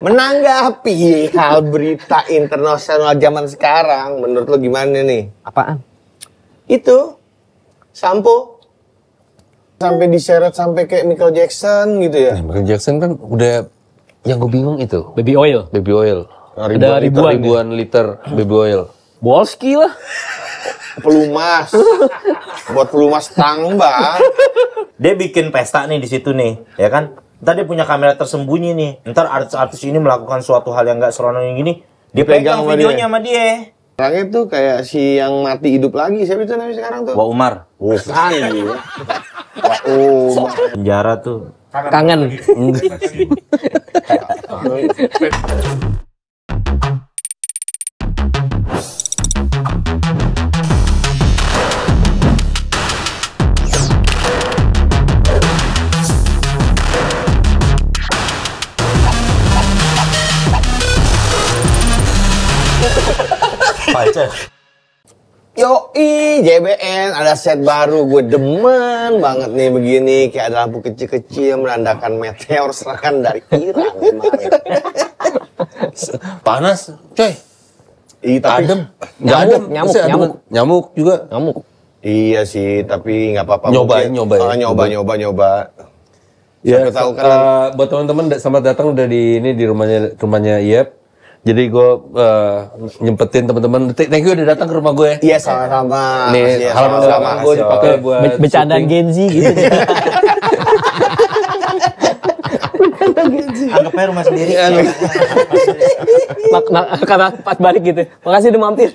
Menanggapi hal berita internasional zaman sekarang, menurut lo gimana nih? Apaan? Itu sampo sampai diseret sampai kayak Michael Jackson gitu ya. Michael Jackson kan udah, yang gue bingung itu Baby oil. Ada ribuan liter baby oil. Bolski lah. Pelumas. Buat pelumas tambah. Dia bikin pesta nih di situ nih, ya kan? Ntar dia punya kamera tersembunyi nih. Ntar artis-artis ini melakukan suatu hal yang gak seronok yang gini, dia pegang videonya sama dia. Orangnya tuh kayak si yang mati hidup lagi. Siapa itu namanya sekarang tuh? Wah Umar. Bukan gitu. Wah Umar. Penjara tuh. Kangen. Yoi, JBN ada set baru, gue demen banget nih begini, kayak ada lampu kecil-kecil menandakan meteor serangan dari Iran kemarin. Panas, coy. Iya, tapi Adem. Nyamuk juga. Nyamuk. iya sih, tapi nggak apa-apa. Nyoba. Nyoba. Ya, Sampai tahu kan. buat teman-teman selamat datang udah di rumahnya Iep. Jadi gue nyempetin teman-teman. Thank you udah datang ke rumah gue. Iya, sama-sama. Nih, halaman belakang gue dipakai buat Bercandaan Gen Z gitu. Anggapnya rumah sendiri. Karena pas balik gitu. Makasih udah mampir.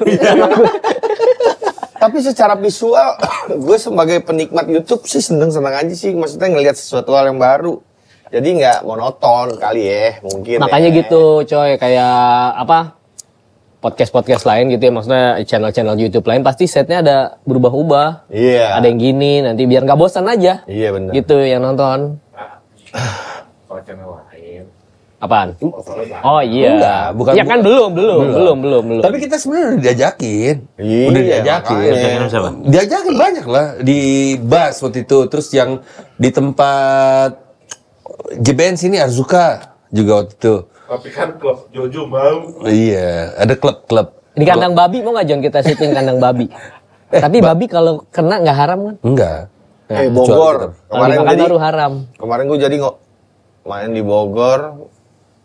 Tapi secara visual, gue sebagai penikmat YouTube sih seneng-seneng aja sih. Maksudnya ngelihat sesuatu hal yang baru. Jadi nggak monoton kali ya, mungkin. Makanya gitu, coy. Kayak apa? Podcast lain gitu ya. Maksudnya channel YouTube lain pasti setnya ada berubah-ubah. Iya. Ada yang gini, nanti biar nggak bosan aja. Iya benar. Gitu yang nonton. Kalau channel lain. Apaan? Oh iya. Enggak, bukan. Ya kan belum. Tapi kita sebenarnya udah diajakin. Iya, Udah diajakin. makanya. Diajakin banyak lah di Bas waktu itu. Terus yang di tempat JBN sini Arzuka juga waktu itu. Tapi kan klub Jojo mau. Iya, ada klub-klub. Di kandang babi mau nggak John kita syuting kandang babi? Tapi babi kalau kena nggak haram kan? Enggak. Bogor. Kalau dimakan baru haram. Kemarin gue jadi main di Bogor.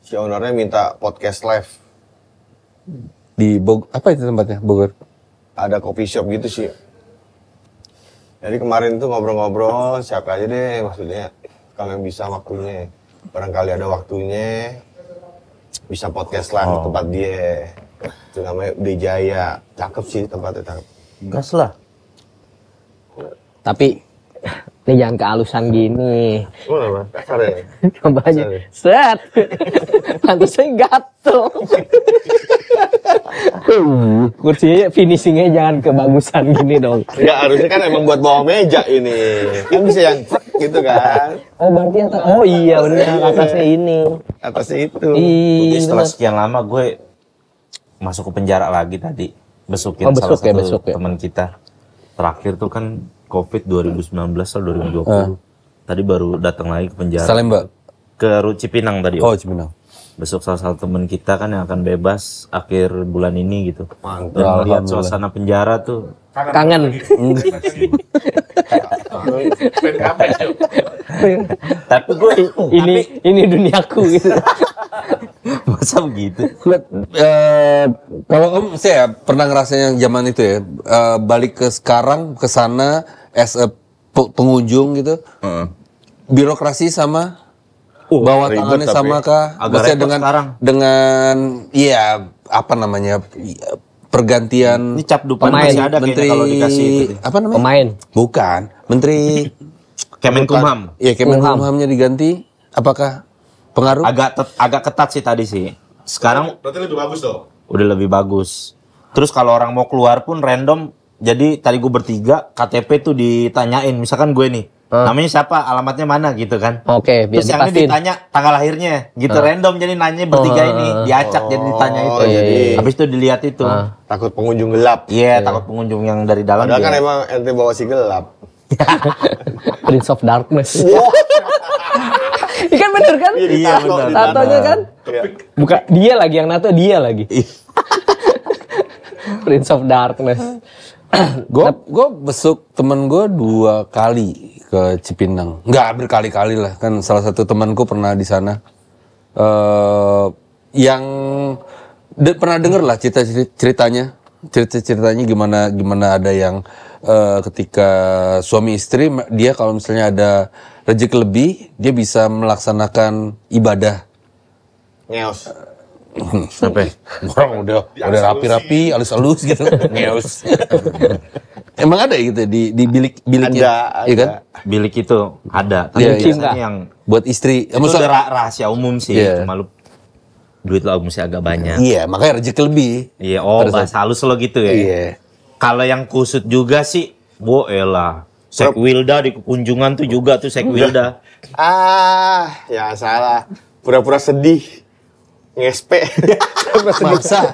Si ownernya minta podcast live. Di Bogor, apa itu tempatnya Bogor? Ada coffee shop gitu sih. Jadi kemarin tuh ngobrol-ngobrol, siapa aja deh maksudnya. Kalau yang bisa waktunya, barangkali ada waktunya, bisa podcast live di tempat dia. Itu namanya Udejaya. Cakep sih tempatnya, cakep. Gas lah. Tapi ini jangan kealusan gini. Mana, Mas? Kasar ya? Coba aja. Set. Pantasnya gatel. Kursinya finishingnya jangan kebagusan gini dong. Ya harusnya kan emang buat bawa meja ini. Kan bisa yang gitu kan. Oh berarti atas. Oh iya benar atasnya ini. Atasnya itu. Jadi setelah Iya. sekian lama gue masuk ke penjara lagi tadi. Besukin Oh, besuk salah ya, satu teman kita. Terakhir tuh kan COVID 2019 atau 2020. Tadi baru datang lagi ke penjara. Salemba. Ke Cipinang tadi. Oh, Cipinang. Besok salah satu teman kita kan yang akan bebas akhir bulan ini gitu. Mantap. Dan melihat suasana penjara tuh Kangen. tapi gue ini duniaku gitu. masa begitu. Kalau Om, saya pernah ngerasain yang zaman itu ya, balik ke sekarang, ke sana, as a pengunjung gitu, birokrasi sama, bawa ribet tangannya tapi. sama kah? Agak Maksudnya repot sekarang. dengan, iya, apa namanya, pergantian Ini cap dupan Pemain, masih ada menteri, kayaknya kalau dikasih itu. apa namanya? Pemain. Bukan, menteri, Kemenkumham. ya Kemenkumhamnya diganti, apakah pengaruh? Agak ketat sih tadi sih. Sekarang Berarti lebih bagus dong. udah lebih bagus. Terus kalau orang mau keluar pun random. Jadi tadi gue bertiga KTP tuh ditanyain. Misalkan gue nih, namanya siapa, alamatnya mana gitu kan. Oke, biar Terus yang ini dipastiin. ditanya tanggal lahirnya gitu random. Jadi nanya bertiga ini diacak jadi ditanya itu. jadi- Habis itu dilihat itu. Takut pengunjung gelap. Iya, takut pengunjung yang dari dalam. Padahal kan dia. emang ente bawa si gelap. Prince of Darkness. Ini kan bener kan? Iya, bener. Tatonya kan? Bukan dia lagi yang nato, dia lagi. Prince of Darkness. Gue besuk temen gue 2 kali ke Cipinang. Nggak berkali-kali lah, kan salah satu temanku pernah di sana. Yang pernah denger lah ceritanya gimana ada yang ketika suami istri dia kalau misalnya ada rezeki lebih dia bisa melaksanakan ibadah. Ngeos. Sampai orang udah rapi-rapi, halus-halus gitu. Ngeus. Emang ada gitu di biliknya? Ada. Iya kan? Bilik itu ada. Tapi Iya, biasanya iya. yang Buat istri. itu udah rahasia umum sih. Iya. Cuma lu duit lo mesti agak banyak. Iya, makanya rezeki lebih. Iya, bahasa halus lo gitu ya. Iya. Kalau yang kusut juga sih, elah. Sekwilda di kunjungan tuh juga tuh Sekwilda. Ya salah. Pura-pura sedih. Ngespe. Masa?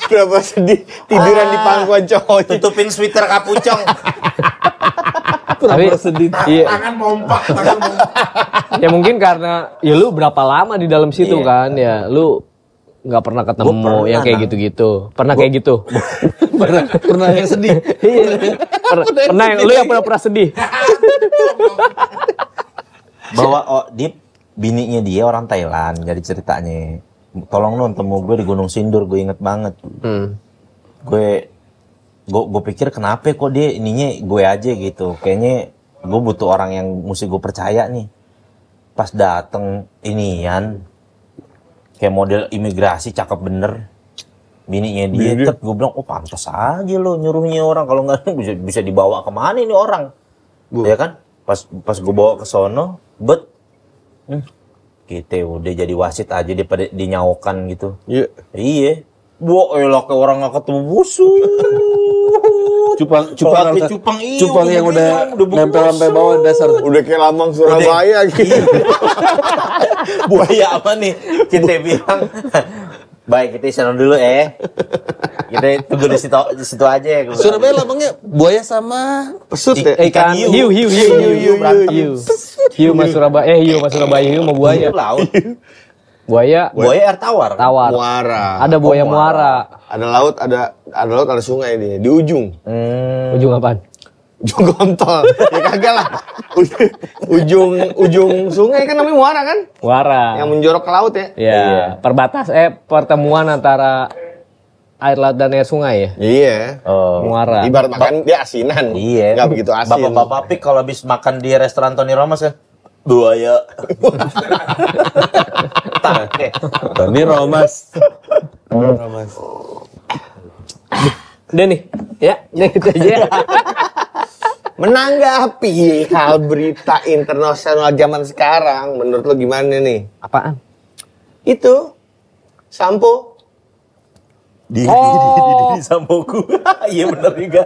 Pura-pura sedih. Tiduran di pangkuan cowoknya. Tutupin sweater kapucong. Tapi iya, Tangan mompak. ya mungkin karena ya lu berapa lama di dalam situ kan ya, lu nggak pernah ketemu Gua yang kayak gitu-gitu. Pernah kayak gitu. pernah yang sedih. Iya. Pernah yang lu yang pura-pura sedih. Bahwa bininya dia orang Thailand, jadi ceritanya. Tolong dong temu gue di Gunung Sindur, gue inget banget. Gue pikir kenapa kok dia ininya gue aja gitu. Kayaknya gue butuh orang yang mesti gue percaya nih. Pas dateng inian kayak model imigrasi cakep bener. Bininya dia, gue bilang, oh pantas aja lo nyuruhnya orang, kalau nggak bisa dibawa kemana ini orang, ya kan? Pas gue bawa ke sono, kita udah jadi wasit aja daripada dinyaukan gitu. Iya. Iya. Elah kayak orang nggak ketemu musuh. Cupang yang udah nempel sampai bawah dasar. Udah kayak lambang Surabaya gitu. Buaya apa nih? Kita bilang. Baik, kita istirahat dulu Kita tunggu di situ aja. Surabaya lambangnya buaya sama Pesut ya? Ikan hiu mas Surabaya, hiu mas Surabaya, hiu mau buaya. Laut. Buaya Buaya air tawar. Muara. Ada buaya muara. Ada laut, ada sungai nih di ujung. Ujung apaan? Ujung kontol. Ya kagak lah. Ujung sungai kan namanya muara kan? Muara. Yang menjorok ke laut ya? Ya, pertemuan antara air laut dan air sungai ya? Iya. Muara. Ibarat makan dia asinan. Iya. Nggak begitu asin. Bapak-bapak pik kalau habis makan di restoran Tony Romas kan buaya. Tony Romas. Udah nih. Ya, gitu aja. Menanggapi hal berita internasional zaman sekarang, menurut lo gimana nih? Apaan? Itu sampo. Di sampoku. Iya benar juga.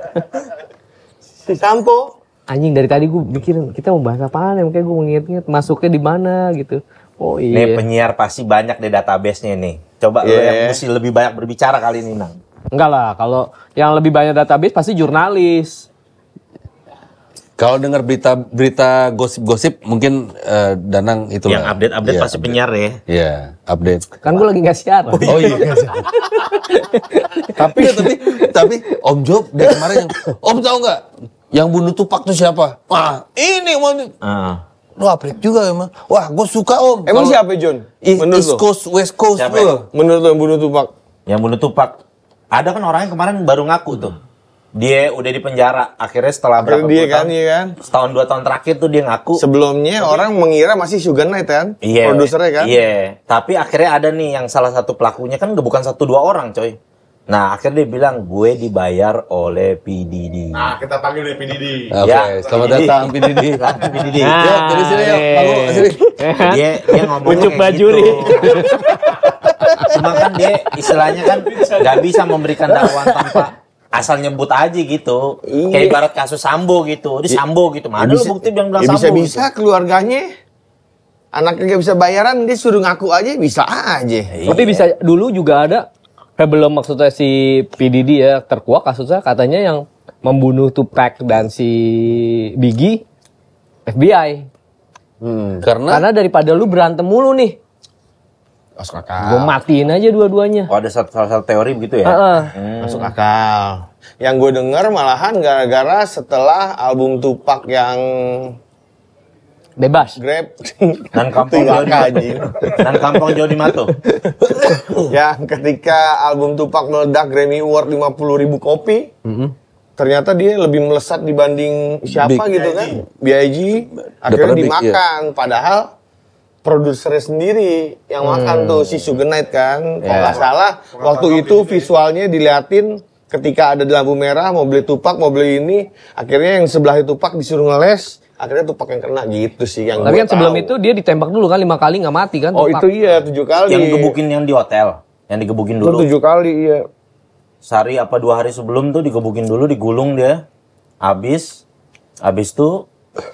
Si sampo. Anjing dari tadi gue mikirin kita mau bahas apaan ya, makanya gue mengingat-ingat masuknya di mana gitu. Oh iya. Nih penyiar pasti banyak di database-nya nih. Coba lo yang mesti lebih banyak berbicara kali ini, Nang. Enggak lah, kalau yang lebih banyak database pasti jurnalis. Kalau dengar berita gosip-gosip mungkin Danang itu Yang update ya, pasti penyiar ya. Iya, update. Kan gue lagi nggak siaran. Oh iya. tapi Om Job dari kemarin Om tahu nggak yang bunuh Tupac tuh siapa? Wah, ini lu update juga emang. Wah, gue suka Om. Emang siapa John? Menurut East lo? Coast, West Coast Siapa lo. Menurut lo yang bunuh Tupac? Yang bunuh Tupac. Ada kan orangnya kemarin baru ngaku tuh. Dia udah di penjara. Akhirnya setelah berapa Dia puluh kan, tahun, iya kan? setahun 2 tahun terakhir tuh dia ngaku. Sebelumnya orang mengira masih Sugar Knight kan? Iya. Produsernya kan? Iya. Tapi akhirnya ada nih yang salah satu pelakunya kan bukan 1-2 orang, coy. Nah, akhirnya dia bilang, gue dibayar oleh PDD. Nah, kita panggil dia PDD. Oke, Ya, selamat PDD. datang PDD. PDD. Ya, dari sini yuk. Lalu sini. Dia ngomongnya Ucup kayak bajuri. gitu. Cuma kan dia istilahnya kan nggak bisa memberikan dakwaan tanpa asal nyebut aja gitu. Iya. Kayak ibarat kasus Sambo gitu. Dia Sambo gitu. Mana lu bukti bilang Ya Sambo? bisa-bisa keluarganya anaknya gak bisa bayaran, dia suruh ngaku aja, bisa aja. Gitu. Tapi bisa dulu juga ada, belum maksudnya si PDD ya terkuak kasusnya katanya yang membunuh Tupac dan si Biggie FBI. Karena daripada lu berantem mulu nih, Masuk gue akal. matiin aja dua-duanya. Oh, ada salah satu teori begitu ya? Heeh. Masuk akal. Yang gue denger malahan gara-gara setelah album Tupac yang Bebas. Grab. Dan kampung Tuh, Jody anjing. Dan kampung Jody Mato. Yang ketika album Tupac meledak Grammy Award 50.000 kopi. Ternyata dia lebih melesat dibanding siapa Big. gitu kan. B.I.G. Akhirnya Daripada Big, dimakan. Padahal produsernya sendiri yang makan tuh si Suge Knight kan. Kalau nggak salah waktu itu visualnya diliatin ketika ada di lampu merah mau beli Tupac mau beli ini. Akhirnya yang sebelah Tupac disuruh ngeles. Akhirnya Tupac yang kena gitu sih yang Tapi gua kan sebelum tahu. itu dia ditembak dulu kan 5 kali nggak mati kan. Oh Tupac. itu iya 7 kali. Yang gebukin yang di hotel. Yang digebukin Itu dulu. 7 kali iya. Sehari apa 2 hari sebelum tuh digebukin dulu, digulung dia. Habis tuh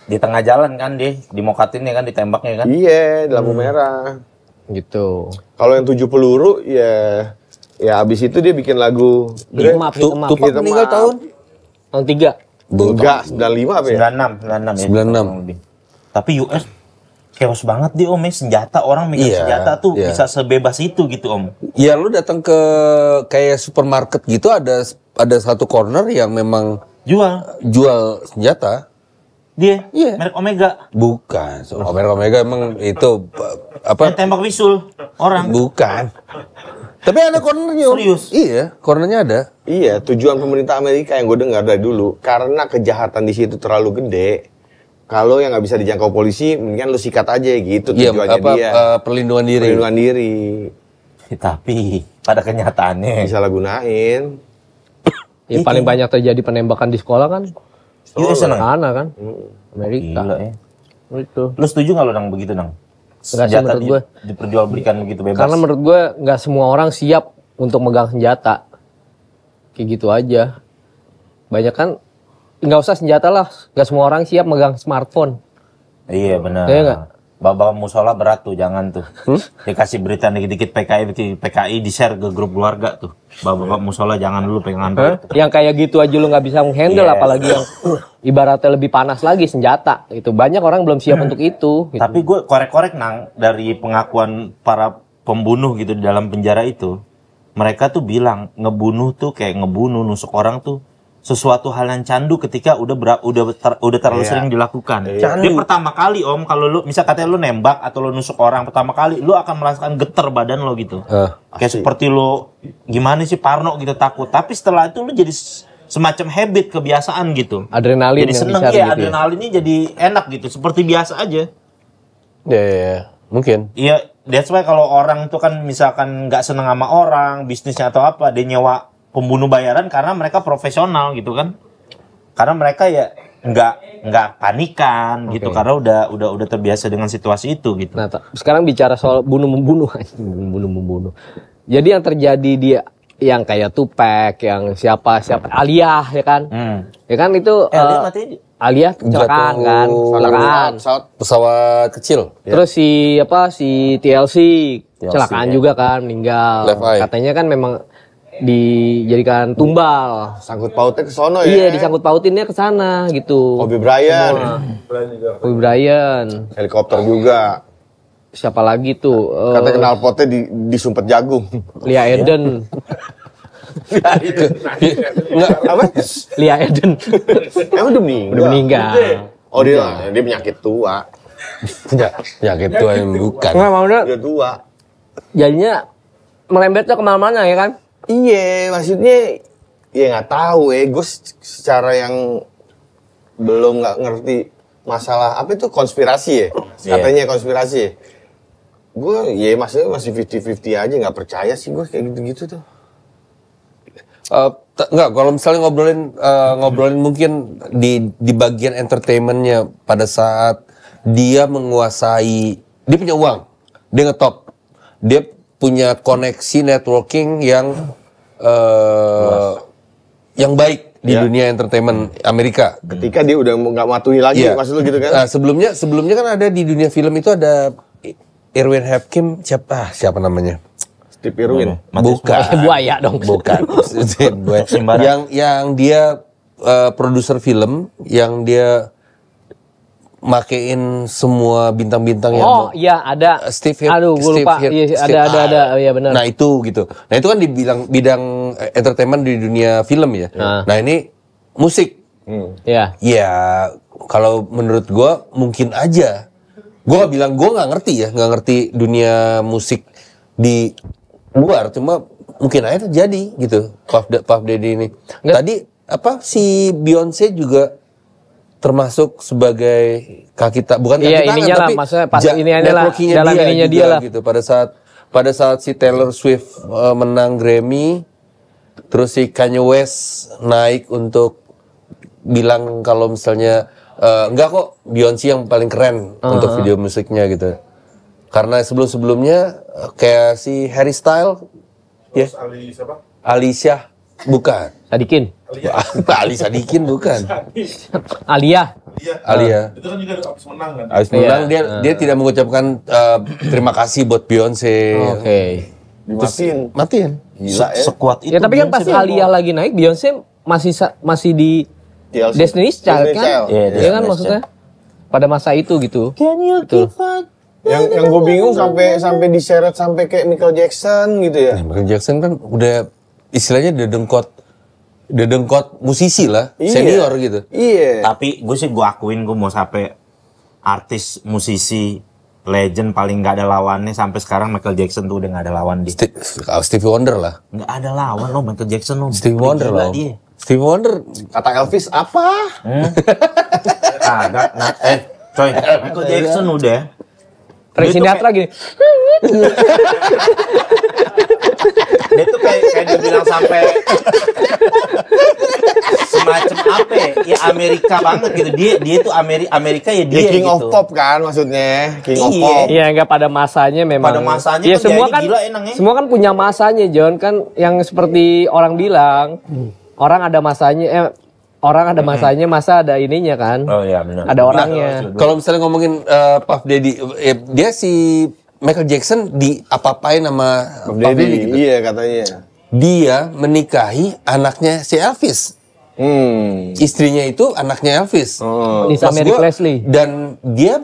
di tengah jalan kan dia, dimokatin ya kan, ditembaknya kan. Iya, di lampu merah. Gitu. Kalau yang 7 peluru ya abis itu dia bikin lagu Hit 'em up, hit 'em up. Tupac Hit 'em meninggal up. tahun Tahun 3. Enggak, 95 apa ya? 96 ya. 96. kurang lebih. Tapi US chaos banget dia Om ya, senjata orang megang Iya, senjata tuh iya. bisa sebebas itu gitu Om. Ya lu datang ke kayak supermarket gitu ada satu corner yang memang jual senjata. Dia Iya. merek Omega. Bukan. Omega emang itu apa? Yang tembak bisul orang. Bukan. Tapi ada cornernya. Om. Serius? Iya, cornernya ada. Iya, tujuan pemerintah Amerika yang gue dengar dari dulu, karena kejahatan di situ terlalu gede. Kalau yang nggak bisa dijangkau polisi, mendingan lu sikat aja gitu Iya, tujuannya apa dia. perlindungan diri. Perlindungan diri. Tapi pada kenyataannya Disalahgunain. Ya paling banyak terjadi penembakan di sekolah kan. US seneng. Sana kan. Amerika. Gila ya. Itu. Lu setuju nggak lo Nang begitu Nang? Enggak sih menurut gue. Diperjualbelikan begitu bebas. Karena menurut gue nggak semua orang siap untuk megang senjata. Kayak gitu aja. Banyak kan nggak usah senjata lah. Nggak semua orang siap megang smartphone. Iya benar. Iya nggak? Bapak musola berat tuh, jangan tuh. Dikasih berita dikit-dikit PKI di-share ke grup keluarga tuh. Bapak musola jangan dulu pegangan berat. Yang kayak gitu aja lu nggak bisa menghandle, Iya. apalagi yang ibaratnya lebih panas lagi senjata. Itu banyak orang belum siap untuk itu. Gitu. Tapi gue korek-korek Nang dari pengakuan para pembunuh gitu di dalam penjara itu, mereka tuh bilang ngebunuh tuh kayak nusuk orang tuh sesuatu hal yang candu ketika udah terlalu sering dilakukan. Dia pertama kali Om kalau lu misal katanya lu nembak atau lu nusuk orang pertama kali, lu akan merasakan getar badan lo gitu. Kayak seperti lu gimana sih parno gitu takut. Tapi setelah itu lu jadi semacam habit kebiasaan gitu. Adrenalin Jadi yang seneng dicari ya, gitu ya. adrenalinnya jadi enak gitu, seperti biasa aja. Ya, mungkin. Iya, that's why kalau orang tuh kan misalkan nggak seneng sama orang, bisnisnya atau apa, dia nyewa pembunuh bayaran karena mereka profesional gitu kan. Karena mereka ya nggak panikan gitu karena udah terbiasa dengan situasi itu gitu. Nah, sekarang bicara soal bunuh-membunuh. Bunuh-membunuh. Jadi yang terjadi dia yang kayak Tupac, yang siapa Aliyah ya kan? Ya kan itu Dia mati Aliyah kecelakaan Jatuh. kan? Kecelakaan. Pesawat kecil. Terus si TLC kecelakaan juga kan, meninggal. Left Eye. Katanya kan memang dijadikan tumbal. Sangkut pautnya ke sono ya. Iya, disangkut pautinnya ke sana gitu. Kobe Bryant. Kobe Bryant. Helikopter juga. Siapa lagi tuh? Katanya knalpotnya disumpet jagung. Lia Eden. Apa? Lia Eden. Emang udah meninggal? Udah meninggal. Oh dia penyakit tua. Penyakit tua yang bukan. Nggak mau udah. Udah tua. Jadinya melembetnya kemana-mana ya kan? Iya, maksudnya ya nggak tahu gue secara yang belum nggak ngerti masalah apa itu konspirasi ya, katanya konspirasi ya. Gue ya maksudnya masih 50-50 aja, nggak percaya sih gue kayak gitu-gitu tuh. Enggak, kalau misalnya ngobrolin mungkin di bagian entertainmentnya pada saat dia menguasai, dia punya uang, dia ngetop, dia punya koneksi networking yang baik di dunia entertainment Amerika. Ketika dia udah nggak matuhi lagi, maksud lu gitu kan? Nah, sebelumnya kan ada di dunia film itu ada Irwin Hakim, siapa namanya? Steve Irwin. Bukan. Buaya dong. Bukan. yang dia produser film, yang dia makein semua bintang-bintang yang Oh iya ada. Aduh gue lupa. Iya, ada. Iya benar. Nah itu gitu. Nah itu kan dibilang bidang entertainment di dunia film ya. Nah ini musik. Iya. Ya kalau menurut gua mungkin aja. Gua nggak ngerti dunia musik di luar. Cuma mungkin aja terjadi gitu. Puff Daddy ini. Tadi apa si Beyonce juga termasuk sebagai kaki bukan kaki tangan ininya tapi lah, maksudnya pas ini adalah networking-nya dalam ininya juga dia lah. gitu. Pada saat si Taylor Swift menang Grammy, terus si Kanye West naik untuk bilang kalau misalnya enggak kok Beyonce yang paling keren untuk video musiknya gitu. Karena sebelum-sebelumnya kayak si Harry Styles ya. Ali siapa? Alicia bukan. Sadikin. Ali Sadikin bukan. Alia. Alia. Itu kan juga abis menang kan? Abis menang dia tidak mengucapkan terima kasih buat Beyonce. Oke. Matiin. Gila ya. Sekuat itu. Ya tapi kan pas Alia lagi naik, Beyonce masih di TLC. Destiny's Child Destiny's kan? Child. Iya, Iya kan Destiny's maksudnya pada masa itu gitu. Can you give a... Yang gue bingung sampai diseret sampai kayak Michael Jackson gitu ya. Michael Jackson kan udah istilahnya udah dengkot musisi lah, Iya. senior gitu. Iya. Tapi gue akuin gue mau sampai artis musisi legend paling nggak ada lawannya sampai sekarang Michael Jackson tuh udah nggak ada lawan dia. Stevie Wonder lah. Nggak ada lawan lo Michael Jackson lo. Stevie Udah Wonder gila lah. dia. Stevie Wonder. Kata Elvis apa? Ada. Coy, Michael Jackson udah. Frank Dia tuh Sinatra gini. Dia tuh kayak dibilang sampai semacam apa ya Amerika banget gitu. Dia tuh Amerika ya dia Dia King gitu. of Pop kan maksudnya. King of Iya. Pop. Iya enggak pada masanya memang. Pada masanya Iya kan semua jadi kan gila enaknya. semua kan punya masanya John kan yang seperti orang bilang orang ada masanya masa ada ininya kan. Oh iya benar. Ada orangnya. Kalau misalnya ngomongin Puff Daddy, dia si Michael Jackson diapa-apain sama Puff Daddy gitu. Iya katanya. Dia menikahi anaknya si Elvis. Istrinya itu anaknya Elvis. Lisa Maksud Mary gua, Presley. Dan dia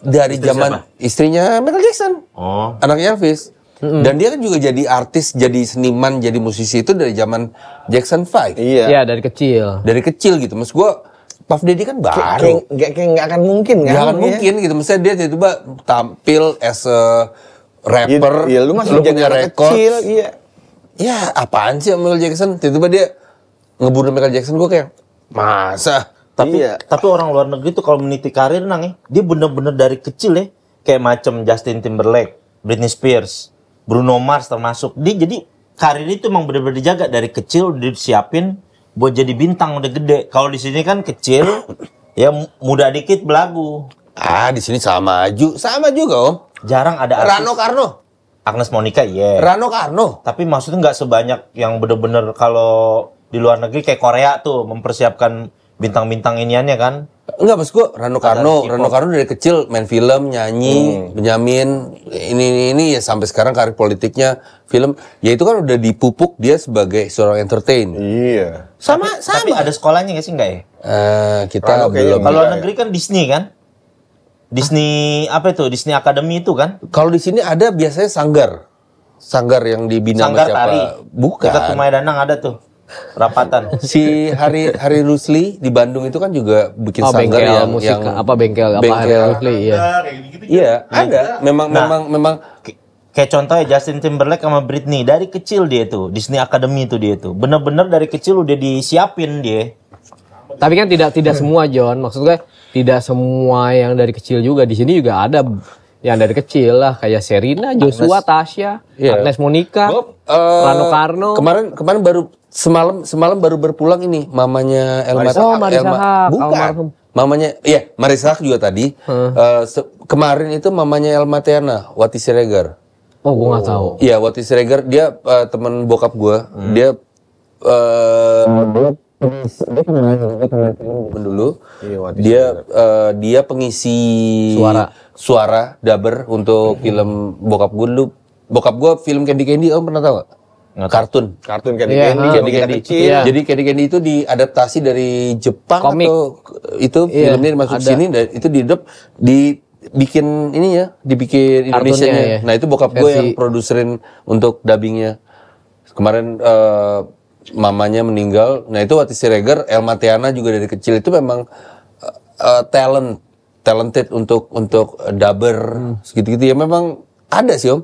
dari zaman istrinya Michael Jackson. Oh. Anaknya Elvis. Dan dia kan juga jadi artis, jadi seniman, jadi musisi itu dari zaman Jackson 5. Iya. Iya dari kecil. Dari kecil gitu. Maksud gua Puff Daddy kan baru. Kayak nggak akan mungkin kan? Gak akan Iya. mungkin gitu. Misalnya dia tiba-tiba tampil as a rapper. Iya, lu masih punya jadi anak record. kecil, iya. Ya apaan sih Michael Jackson? Tiba-tiba dia ngebunuh Michael Jackson. Gue kayak, masa? Tapi orang luar negeri tuh kalau meniti karir nang ya, dia bener-bener dari kecil ya, kayak macam Justin Timberlake, Britney Spears, Bruno Mars termasuk. Dia jadi karir itu emang bener-bener dijaga dari kecil, disiapin buat jadi bintang udah gede. Kalau di sini kan kecil, ya muda dikit belagu. Di sini sama juga Om. Jarang ada artis. Rano Karno. Agnes Monica, iya. Rano Karno. Tapi maksudnya nggak sebanyak yang bener-bener kalau di luar negeri kayak Korea tuh mempersiapkan bintang-bintang iniannya kan. Enggak, maksud gue Rano Karno. K-pop. Rano Karno dari kecil main film, nyanyi, Benyamin. Ini ya sampai sekarang karir politiknya film. Ya itu kan udah dipupuk dia sebagai seorang entertain. Iya. Tapi ada sekolahnya nggak sih nggak ya? Kita Rano kayaknya belum. Kalau Iya, negeri kan Disney kan? Disney apa itu? Disney Academy itu kan? Kalau di sini ada biasanya sanggar yang dibina Sanggar sama siapa? tari. Bukan. Dekat Rumah Danang ada tuh. Rapatan. Si Hari Rusli di Bandung itu kan juga bikin Oh sanggar bengkel yang musik apa bengkel apa bengkel. Harley iya. Kayak gitu-gitu. Iya, ada. Memang Kayak contohnya Justin Timberlake sama Britney dari kecil dia tuh Disney Academy itu dia tuh bener-bener dari kecil udah disiapin dia. Tapi kan tidak semua John, maksud gue tidak semua yang dari kecil juga di sini juga ada yang dari kecil lah kayak Serena, Joshua, Tasya, Iya. Agnes Monica, Gua, Rano Karno. Kemarin baru semalam baru berpulang ini mamanya Elma. Marisa Haque, Bukan. almarhum. Mamanya Marisa Haque juga tadi. Kemarin itu mamanya Elma Tiana, Wati Siregar. Oh, gue nggak tahu. Iya, Wati Siregar dia teman bokap gua. Dia dulu. Iya, Wati Dia pengisi Suara. dubber untuk film bokap gue dulu. Bokap gue film Candy Candy, om pernah tahu gak? kartun. Kartun Candy Iya, Candy, Candy kita Candy. kecil. Iya. Jadi Candy Candy itu diadaptasi dari Jepang Komik. atau itu Iya, filmnya masuk ada. sini dan itu dibikin ini ya, dibikin Kartunnya, Indonesianya. ya. Nah, itu bokap gue Versi- yang produserin untuk dubbingnya. Kemarin mamanya meninggal. Nah, itu Wati Siregar, Elma Teana juga dari kecil itu memang talented untuk dubber segitu-gitu ya, memang ada sih Om.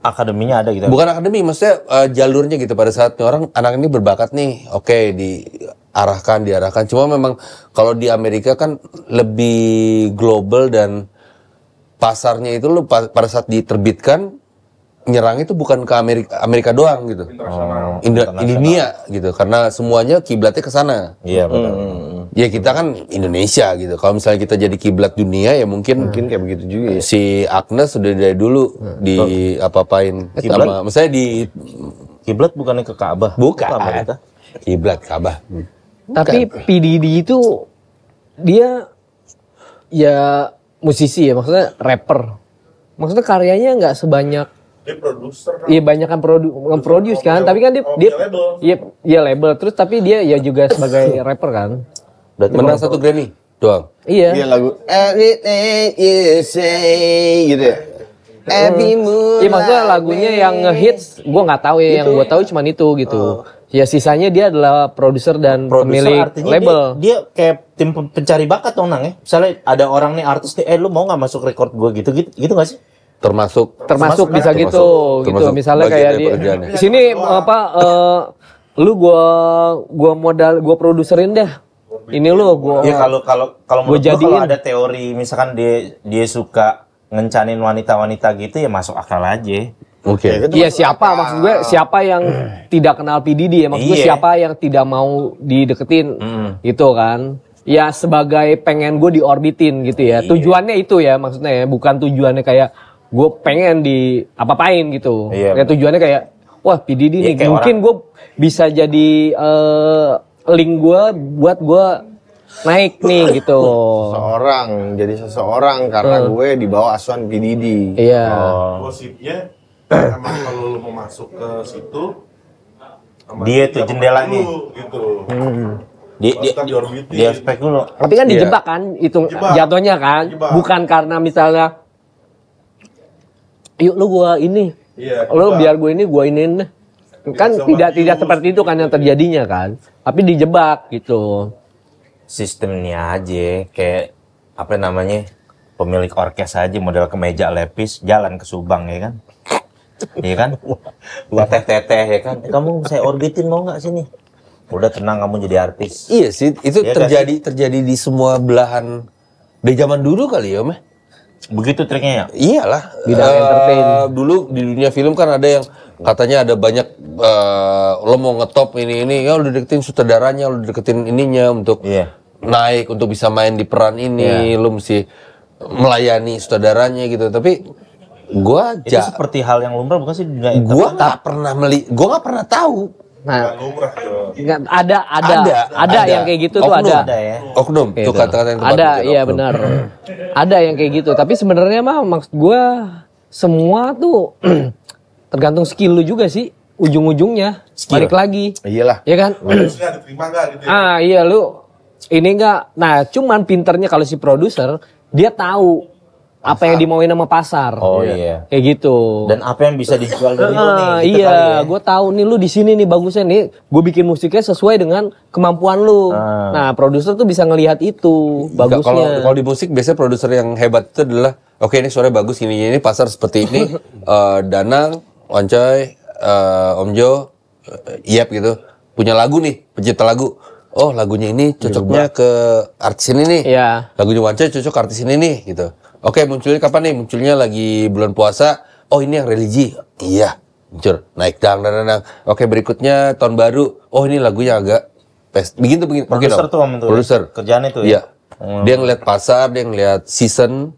Akademinya ada gitu. Bukan akademi, maksudnya jalurnya gitu pada saat orang anak ini berbakat nih, oke diarahkan. Cuma memang kalau di Amerika kan lebih global dan pasarnya itu lu pada saat diterbitkan nyerang itu bukan ke Amerika doang gitu. Dunia gitu, karena semuanya kiblatnya ke sana. Iya betul. Ya kita kan Indonesia gitu. Kalau misalnya kita jadi kiblat dunia ya mungkin Mungkin kayak begitu juga ya. si Agnes sudah dari dulu di apa-apain Kiblat? sama misalnya di Kiblat bukannya ke Ka'bah? bukan Ke Amerika. kiblat Ka'bah. Tapi PDD itu dia ya musisi ya, maksudnya rapper. Maksudnya karyanya nggak sebanyak, Dia produser. iya banyak kan nge-produce kan, tapi kan dia label. iya label terus, tapi dia ya juga sebagai rapper kan. Berarti Menang 1 Grammy doang. Iya. Iya lagu Everything You Say gitu ya. Every moon. Iya maksudnya lagunya yang ngehits, gue nggak tahu ya, yang gue tahu cuman itu gitu. Ya sisanya dia adalah produser dan pemilik artinya label. dia kayak tim pencari bakat dong Nang ya. Misalnya ada orang nih artis nih, lu mau nggak masuk record gue gitu gak sih? Termasuk Termasuk bisa kan? gitu, Termasuk misalnya bagian kayak dari dia pekerjaannya. di sini apa lu gua produserin deh. Ini lu gua Ya kalau menurut gua jadiin. kalau ada teori misalkan dia suka ngencanin wanita-wanita gitu ya masuk akal aja. Oke. Iya siapa maksud gue, siapa yang tidak kenal PDD ya, maksud gue Iya. siapa yang tidak mau dideketin gitu kan. Ya sebagai pengen gue diorbitin gitu ya. Tujuannya itu ya maksudnya ya, bukan tujuannya kayak gue pengen di apa-apain gitu. Iya. Kayak tujuannya kayak wah PDD Iya, nih kayak mungkin gue bisa jadi link gue buat gue naik nih gitu. jadi seseorang karena gue dibawa asuhan PDD. Iya. Gosipnya emang kalau lu mau masuk ke situ sama Dia tuh jendelanya. dulu, gitu. Dia diorbitin. dia spek dulu. Tapi kan dijebak kan, itu Jebak. jatuhnya kan, Jebak. bukan karena misalnya, yuk lu gua ini, Iya, lu jebak. biar gua ini, gua iniin deh. Kan sama tidak views, seperti itu kan yang terjadinya kan, tapi dijebak gitu. Sistemnya aja kayak apa namanya? Pemilik orkes aja model kemeja lepis jalan ke Subang ya kan. Iya kan? Teteh-teteh ya kan. Kamu saya orbitin mau nggak sini? Udah tenang kamu jadi artis. Iya sih, itu Iya kan? terjadi di semua belahan dari zaman dulu kali ya, Om. Begitu triknya ya? Iyalah. Bidang entertain. Dulu di dunia film kan ada yang katanya ada banyak lo mau ngetop ini ya lo deketin sutradaranya, lo deketin ininya untuk Iya. naik untuk bisa main di peran ini, lo mesti melayani sutradaranya gitu. Tapi gua Itu seperti hal yang lumrah bukan sih di dunia gua nggak pernah tahu. Nah, Lumrah tuh. nggak- ada yang kayak gitu tuh Oknum. ada. ada ya? Oknum, Kayak itu gitu. kata-kata yang tepat. Ada, Bicara iya oknum. benar. Ada yang kayak gitu, tapi sebenarnya mah maksud gua semua tuh tergantung skill lu juga sih, ujung-ujungnya. Balik lagi. Iyalah. Ya kan? Harusnya diterima nggak gitu ya? Iya lu ini enggak. Nah, cuman pinternya kalau si produser dia tahu apa yang dimauin sama pasar. Oh iya. Kayak gitu. Dan apa yang bisa dijual dari lu nih? gitu kali Iya, ya. gue tahu nih lu di sini nih bagusnya nih. Gue bikin musiknya sesuai dengan kemampuan lu. Nah, produser tuh bisa ngelihat itu bagusnya. Kalau di musik biasanya produser yang hebat itu adalah oke ini suaranya bagus ini pasar seperti ini Danang, Oncoy, Om Jo, Yep gitu punya lagu nih pencipta lagu. Oh lagunya ini cocoknya ke artis ini nih. Iya. Lagunya Oncoy cocok ke artis ini nih gitu. Oke munculnya kapan nih? Munculnya lagi bulan puasa. Oh ini yang religi. Iya muncul naik dang. Oke berikutnya tahun baru. Oh ini lagunya agak begitu. Produser tuh Om, tuh. Produser. Kerjaan itu Iya. ya? Dia ngeliat pasar, dia ngeliat season,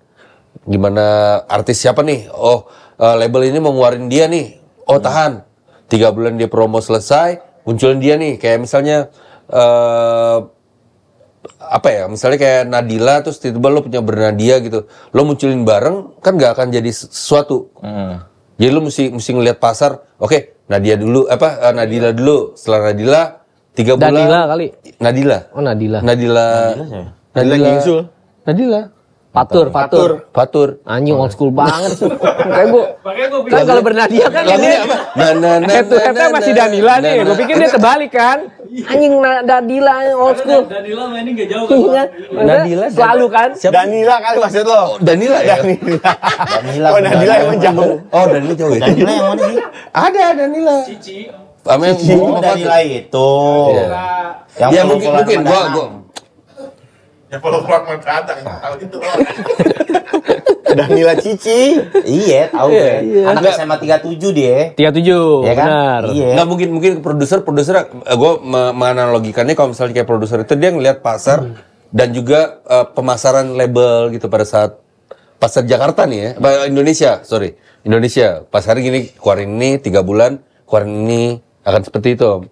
gimana artis siapa nih? Oh, label ini mau ngeluarin dia nih. Oh, tahan. 3 bulan dia promo selesai, munculin dia nih. Kayak misalnya apa ya? Misalnya kayak Nadila terus tiba-tiba lo punya Bernadia gitu. Lo munculin bareng kan gak akan jadi sesuatu. Jadi lo mesti ngeliat pasar. Oke, Nadia dulu, Nadila dulu. Setelah Nadila 3 bulan. Danila kali. Nadila. Oh Nadila. Nadila Gingsul. Nadila. Fatur. Fatur. Anjing old school banget sih. Kayak gua. Kan kalau bernadia kan Lagunya apa? head to head-nya masih Danila nih. Gua pikir dia terbalik kan. Anjing Danila old school. Danila mainnya gak jauh Iya. Nadila Selalu kan. Danila kali maksud lo. Danila ya? Danila. Oh, Danila emang jauh. Oh, Danila jauh ya? Danila yang mana sih? Ada Danila. Cici. Sama yang Oh, Danila itu. Yang Ya follow-followan mungkin sama gua Ya kalau pulang kadang tahu itu. Danila Cici. Iya, tahu kan. Anak SMA 37 dia. 37. Iya kan? Benar. Iya. nggak mungkin produser gue menganalogikannya kalau misalnya kayak produser itu dia ngelihat pasar dan juga pemasaran label gitu pada saat pasar Jakarta nih ya, Indonesia pasar gini keluarin ini 3 bulan keluarin ini akan seperti itu.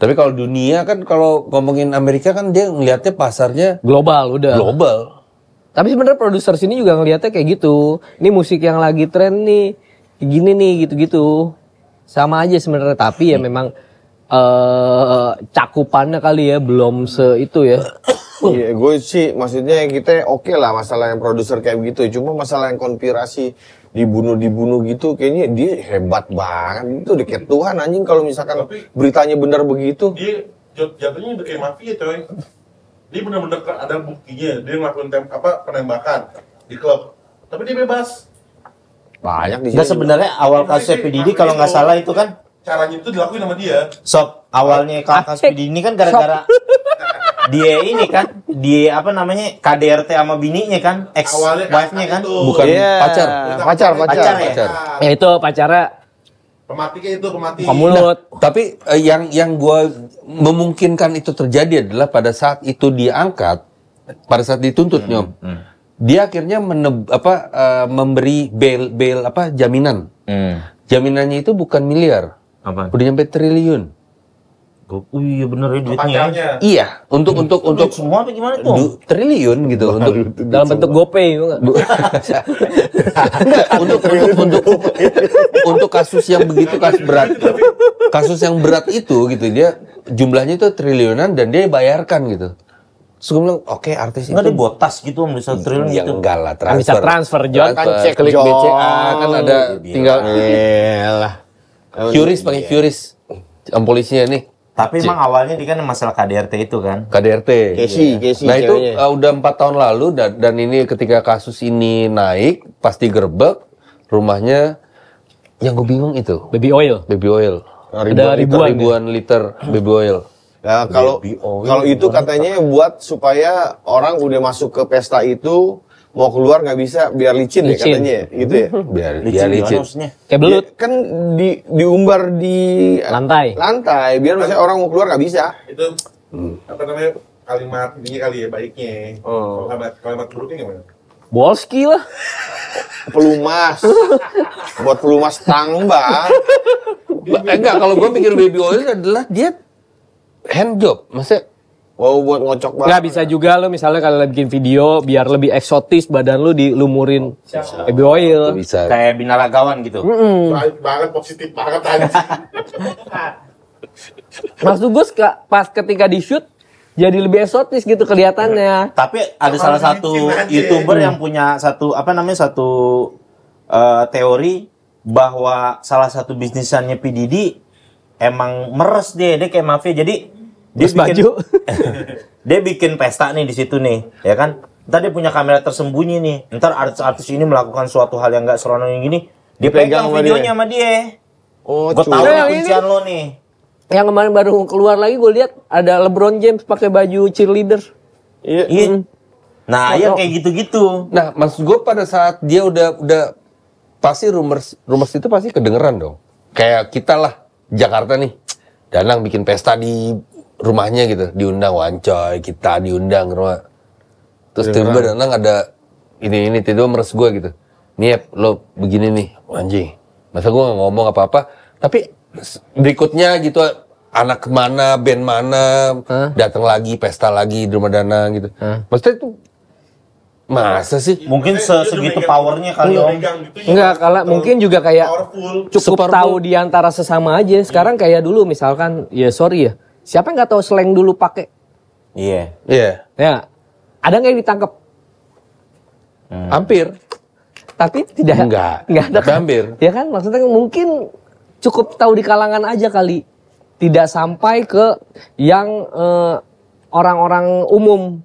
Tapi kalau dunia kan kalau ngomongin Amerika kan dia ngelihatnya pasarnya Global udah. global. Tapi sebenarnya produser sini juga ngelihatnya kayak gitu. Ini musik yang lagi tren nih, gini nih gitu-gitu. Sama aja sebenarnya, tapi ya memang cakupannya kali ya belum itu ya. Iya, gue sih maksudnya kita oke lah masalah yang produser kayak begitu. Cuma masalah yang konspirasi dibunuh gitu, kayaknya dia hebat banget. Itu deket Tuhan anjing kalau misalkan beritanya benar begitu. Dia jatuhnya udah kayak mafia coy. Dia benar-benar ada buktinya. Dia ngelakuin penembakan di klub. Tapi dia bebas. Banyak di Enggak sini. sebenarnya awal kasus PDD kalau nggak salah itu kan Caranya itu dilakuin sama dia. Sob, awalnya kasus PDD ini kan gara-gara dia ini kan, dia apa namanya KDRT sama bininya kan, ex Awalnya wife-nya kan. itu. Bukan Iya. pacar. Pacar ya? Ya itu pacarnya Pemati kayak itu, pemati. pemulut. Tapi yang gue memungkinkan itu terjadi adalah pada saat itu diangkat, pada saat dituntut Nyom, dia akhirnya memberi bail jaminan. Jaminannya itu bukan miliar, Apa? udah nyampe triliun. Oh iya bener ya duitnya. Pacarnya. Iya, untuk Semua apa gimana tuh? triliun gitu untuk Dalam bentuk GoPay enggak? untuk kasus yang begitu kasus yang berat itu gitu dia jumlahnya itu triliunan dan dia bayarkan gitu. Terus gue bilang oke, artis Enggak itu dia botas gitu om bisa triliun ya gitu. enggak lah Kan bisa transfer, John. Kan cek, klik John. BCA kan ada tinggal Elah. QRIS pakai QRIS polisinya nih Tapi emang awalnya dia kan masalah KDRT itu kan. KDRT. Casey Nah itu ceweknya. udah 4 tahun lalu dan ini ketika kasus ini naik pasti gerbek rumahnya yang gue bingung itu Baby oil. baby oil. Ada ribuan. Ribuan liter baby oil. Nah, kalau itu katanya buat supaya orang udah masuk ke pesta itu mau keluar nggak bisa biar licin ya Licin. katanya gitu ya. Biar Licin gimana licin. maksudnya? Kayak belut. Ya, kan diumbar di Lantai. biar misalnya orang mau keluar nggak bisa. Itu apa namanya kalimat ini kali ya baiknya. Kalau kalimat buruknya gimana? Bolski lah. Pelumas. Buat pelumas tambah. Enggak, kalau gue pikir baby oil adalah dia hand job. Maksudnya Wow, buat ngocok banget. Nggak bisa juga lo misalnya kalau bikin video biar lebih eksotis badan lo dilumurin baby oil. bisa. Kayak binaragawan gitu. Baik banget, positif banget aja. Maksud gue pas ketika di shoot jadi lebih eksotis gitu kelihatannya. Tapi ada salah satu YouTuber yang punya satu teori bahwa salah satu bisnisannya P Diddy emang meres dia kayak mafia. Jadi dia Terus baju. dia bikin pesta nih di situ nih, ya kan? Ntar dia punya kamera tersembunyi nih. Ntar artis-artis ini melakukan suatu hal yang nggak senonoh yang gini, dia pegang sama videonya sama dia. Oh, Gue tahu yang nih kuncian lo nih. Yang kemarin baru keluar lagi gue lihat ada LeBron James pakai baju cheerleader. Iya. Nah, yang kayak gitu-gitu. Nah, maksud gue pada saat dia udah pasti rumors itu pasti kedengeran dong. Kayak kita lah Jakarta nih, Danang bikin pesta di rumahnya gitu, diundang Wancoy, kita diundang ke rumah. Terus tiba-tiba Danang ada ini tiba-tiba meres gue gitu. Nih lo begini nih, anjing. Masa gue gak ngomong apa-apa, tapi berikutnya gitu anak mana, band mana, datang lagi, pesta lagi di rumah Danang gitu. Maksudnya itu Masa sih? Mungkin Dia segitu megang- powernya kali Om. megang gitu ya. Enggak, kalau Terlalu mungkin juga kayak powerful. cukup tahu di antara sesama aja. Sekarang kayak dulu misalkan, ya sorry ya, siapa yang nggak tahu slang dulu pakai? Iya. Iya. Ya, ada nggak yang ditangkap? Hampir. Tapi tidak, Enggak, nggak ada. tapi hampir. Ya kan, maksudnya mungkin cukup tahu di kalangan aja kali, tidak sampai ke yang orang-orang umum.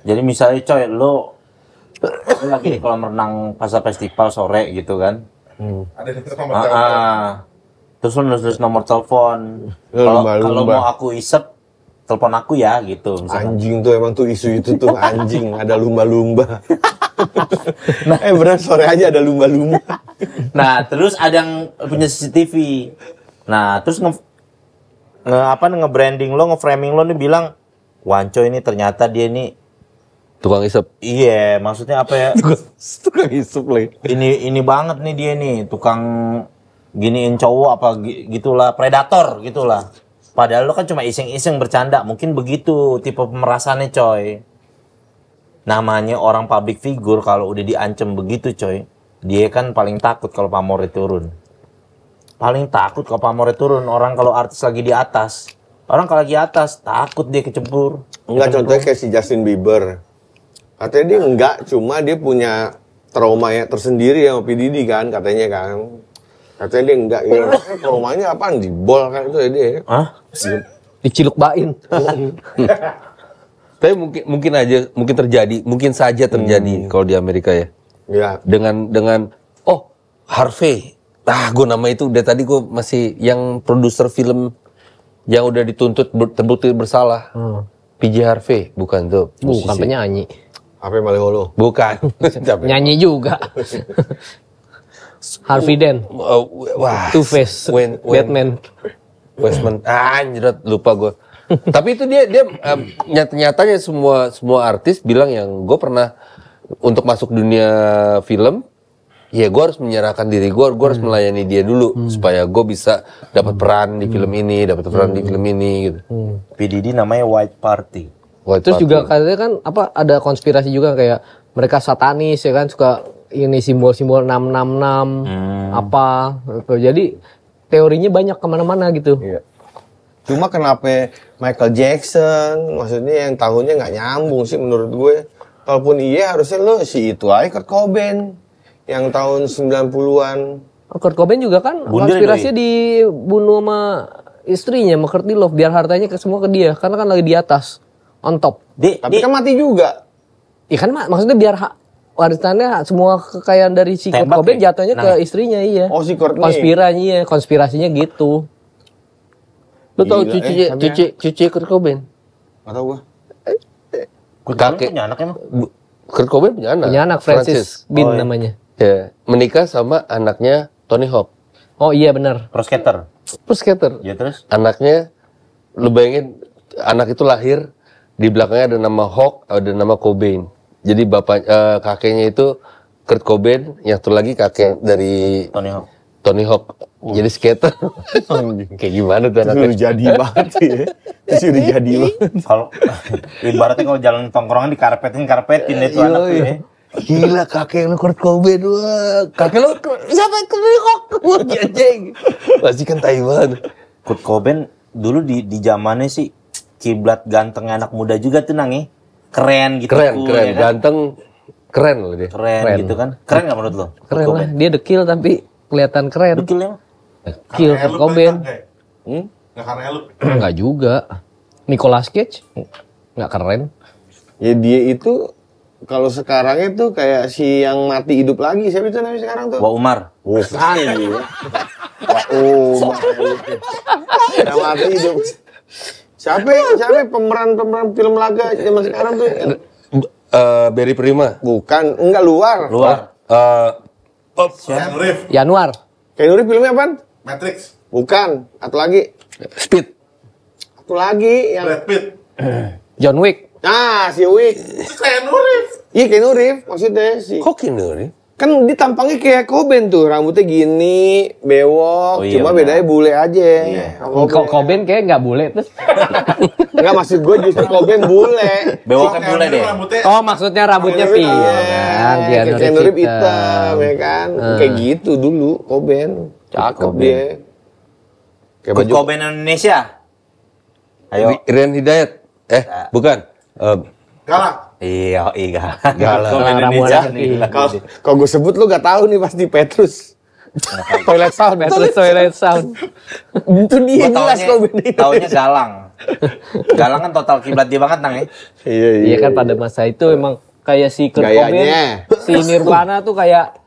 Jadi misalnya coy, lo lagi di kolam renang pas festival sore gitu kan. Ada di sama Ah, ah. Terus lo nulis nomor telepon. Lumba-lumba. Kalau mau aku isep, telepon aku ya gitu. Misalkan. Anjing tuh emang tuh isu itu tuh anjing ada lumba-lumba. Beneran sore aja ada lumba-lumba. Nah, terus ada yang punya CCTV. Nah, terus nge-branding lo, nge-framing lo nih bilang, Wanco ini ternyata dia ini Tukang isep. iya, maksudnya apa ya? Tukang isep lagi. Ini banget nih dia nih, tukang giniin cowok apa gitulah, predator gitulah. Padahal lo kan cuma iseng-iseng bercanda, mungkin begitu tipe pemerasannya coy. Namanya orang public figure kalau udah diancam begitu coy, dia kan paling takut kalau pamornya turun. Paling takut kalau pamornya turun, orang kalau artis lagi di atas. Orang kalau lagi atas, takut dia kecebur. Enggak, contohnya kayak si Justin Bieber. Katanya dia enggak, cuma dia punya trauma ya tersendiri sama P. Diddy kan, katanya kan. Katanya dia enggak, ya traumanya apaan? Dibol kan itu ya dia. Hah? Diciluk bain. Tapi mungkin terjadi, mungkin saja terjadi kalau di Amerika ya. Ya, Dengan oh, Harvey. Gue nama itu dari tadi gue masih yang produser film yang udah dituntut terbukti bersalah. PJ Harvey, bukan tuh. Bukan musisi. penyanyi. apa yang paling holo? Bukan. Nyanyi juga. Harvey Dent, Wah. Two-Face, Batman. Westman. Anjir, lupa gue. Tapi itu dia nyatanya semua artis bilang yang gue pernah untuk masuk dunia film, ya gue harus menyerahkan diri gue harus melayani dia dulu supaya gue bisa dapat peran di film ini, dapat peran di film ini gitu. PDD namanya White Party. White Terus Party. juga katanya kan ada konspirasi juga kayak mereka satanis ya kan, suka ini simbol-simbol 666 apa gitu. Jadi teorinya banyak kemana-mana gitu. Iya. Cuma kenapa Michael Jackson, maksudnya yang tahunnya nggak nyambung sih menurut gue. Kalaupun iya harusnya lo si itu aja Kurt Cobain yang tahun 90-an. Kurt Cobain juga kan Bunuh konspirasinya dibunuh sama istrinya, sama Courtney Love, biar hartanya semua ke dia karena kan lagi di atas, on top. Tapi kan mati juga. Iya kan maksudnya biar warisannya semua kekayaan dari si Kurt Tembak Cobain ya? jatuhnya Nah. ke istrinya, iya. Oh, si Courtney. Konspirasinya gitu. Lu tau Gila, cuci Kurt Cobain? Gak tau gue. Kakek. punya anak emang? Kurt Cobain punya anak. Punya anak Francis Bean namanya. Ya, menikah sama anaknya Tony Hawk. Oh iya benar. Pro skater. Pro skater. Ya terus? Anaknya, lu bayangin anak itu lahir di belakangnya ada nama Hawk, ada nama Cobain. Jadi kakeknya itu Kurt Cobain, yang satu lagi kakek dari Tony Hawk. Jadi skater. Kayak gimana tuh Itu udah anaknya? jadi banget sih ya. Itu udah jadi banget. Kalau ibaratnya kalau jalan tongkrongan karpetin itu anak tuh ya. Gila kakek lu Kurt Cobain, wah. Kakek lu siapa itu Hawk? Wah, jeng. Pasti kan tai banget. Kurt Cobain dulu di zamannya sih kiblat ganteng anak muda juga tuh nang ya. Keren gitu. Keren, cool, ya kan? ganteng, keren loh dia. Keren gitu kan. Keren nggak menurut lo? Kurt Keren lah, Cobain? dia dekil tapi kelihatan keren. Dekil ya? Dekil Kurt Cobain. Nggak karena elup. Enggak juga. Nicolas Cage enggak keren. Ya dia itu kalau sekarang itu kayak si yang mati hidup lagi. Siapa itu namanya sekarang tuh? Wah Umar. Bukan dia. Oh, yang mati hidup. Siapa pemeran film laga zaman sekarang tuh? Barry Prima. Bukan, enggak luar. Keanu Reeves, Januar. Keanu Reeves filmnya apaan? Matrix, Bukan, atau lagi. Speed. Satu lagi yang Brad Pitt. John Wick. si Wick. Keanu Reeves. Iya, Keanu Reeves maksudnya si. Kok ini? Kan dia tampangnya kayak Cobain tuh, rambutnya gini, bewok, Oh iya, cuma benar. bedanya bule aja. Kok Cobain kayak nggak boleh terus. Enggak, maksud gue justru Cobain bule. Bewoknya bule deh. Rambutnya Oh maksudnya rambutnya Iya, pirang, dia kayak Keanu Reeves hitam, ya kan. Kayak gitu dulu Cobain. Cakep dia. Kayak Kurt baju Cobain Indonesia. Ayo. Rian Hidayat. Bukan. galak. Iya, iya. Galang. Cobain Galang Indonesia Ramu nih. Kalau gue sebut lu gak tahu nih pasti Petrus. Toilet Sound. Petrus Toilet Sound. Itu dia Gua jelas Cobain. taunya Galang. Galang kan total kiblat dia banget nang ya. Iya, Iya kan pada masa itu emang kayak si Kurt Gayanya. Cobain, si Nirvana tuh kayak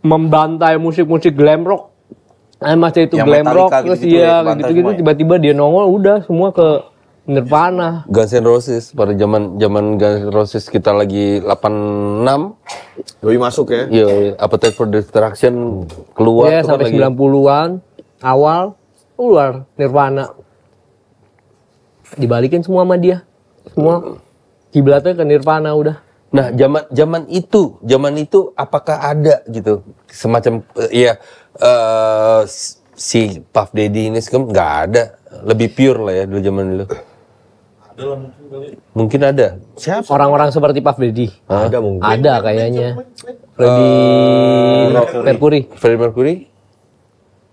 membantai musik-musik glam rock. Masa itu Yang glam rock Metallica terus gitu-gitu ya, iya bantai gitu-gitu semua ya. tiba-tiba dia nongol udah semua ke Nirvana. Guns N' Roses pada zaman Guns N' Roses kita lagi 86. Doi masuk ya. Iya, Appetite for Destruction keluar Iya tuh kan sampai lagi. 90-an awal keluar Nirvana. Dibalikin semua sama dia. Semua kiblatnya ke Nirvana udah. Nah, zaman itu apakah ada gitu semacam si Puff Daddy ini sekarang nggak ada, lebih pure lah ya dulu zaman dulu. Ada lah mungkin kali. Mungkin ada. Siapa? Orang-orang seperti Puff Daddy. Ada mungkin. Ada kayaknya. Freddie Mercury. Freddie Mercury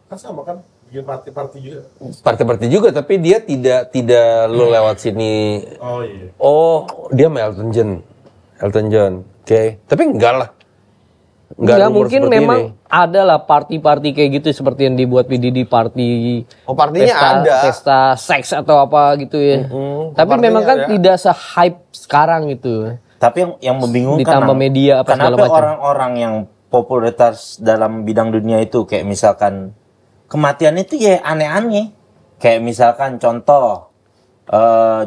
Kan sama kan bikin party-party juga. party-party juga, tapi dia tidak lo lewat sini. Oh iya. Oh, dia sama Elton John. Oke. Tapi enggak lah. Enggak, rumor mungkin seperti memang ini. ada lah party-party kayak gitu seperti yang dibuat PDD party. Oh, partinya ada. Pesta seks atau apa gitu ya. Tapi partinya memang kan ada. tidak se-hype sekarang gitu. Tapi yang membingungkan Ditambah Nang, media apa segala kenapa macam. orang-orang yang popularitas dalam bidang dunia itu kayak misalkan kematian itu ya aneh-aneh. Kayak misalkan contoh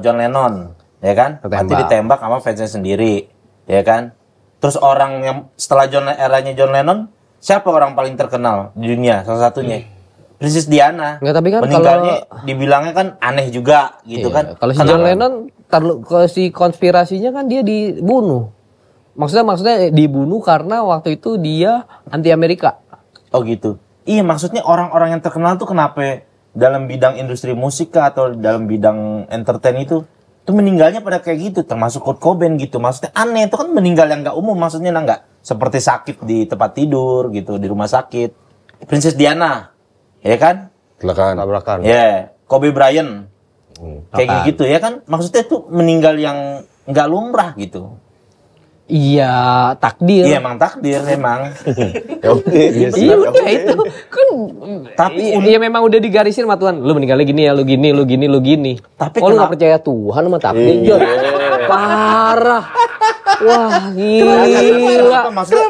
John Lennon, ya kan? Mati ditembak sama fansnya sendiri, ya kan? Terus orang yang setelah eranya John Lennon, siapa orang paling terkenal di dunia? Salah satunya Princess Diana. Enggak, tapi kan meninggalnya dibilangnya kan aneh juga gitu Iya, kan. Kalau si John Lennon, kalau si konspirasinya kan dia dibunuh. Maksudnya dibunuh karena waktu itu dia anti Amerika. Oh gitu. Iya, maksudnya orang-orang yang terkenal tuh kenapa dalam bidang industri musik kah, atau dalam bidang entertain itu meninggalnya pada kayak gitu, termasuk Kurt Cobain gitu. Maksudnya aneh, itu kan meninggal yang nggak umum, maksudnya nggak seperti sakit di tempat tidur gitu, di rumah sakit. Princess Diana, ya kan? Kecelakaan. Tabrakan. Ya, Kobe Bryant. Kayak gitu ya kan? Maksudnya itu meninggal yang nggak lumrah gitu. Iya, takdir. Iya, emang takdir emang. Iya udah itu kan. Tapi Iya memang udah digarisin sama Tuhan. Lu meninggalnya gini ya, lu gini, lu gini, lu gini. Tapi oh, lu kenapa- gak percaya Tuhan sama takdir? Jon? Parah. Wah gila. Kenapa maksudnya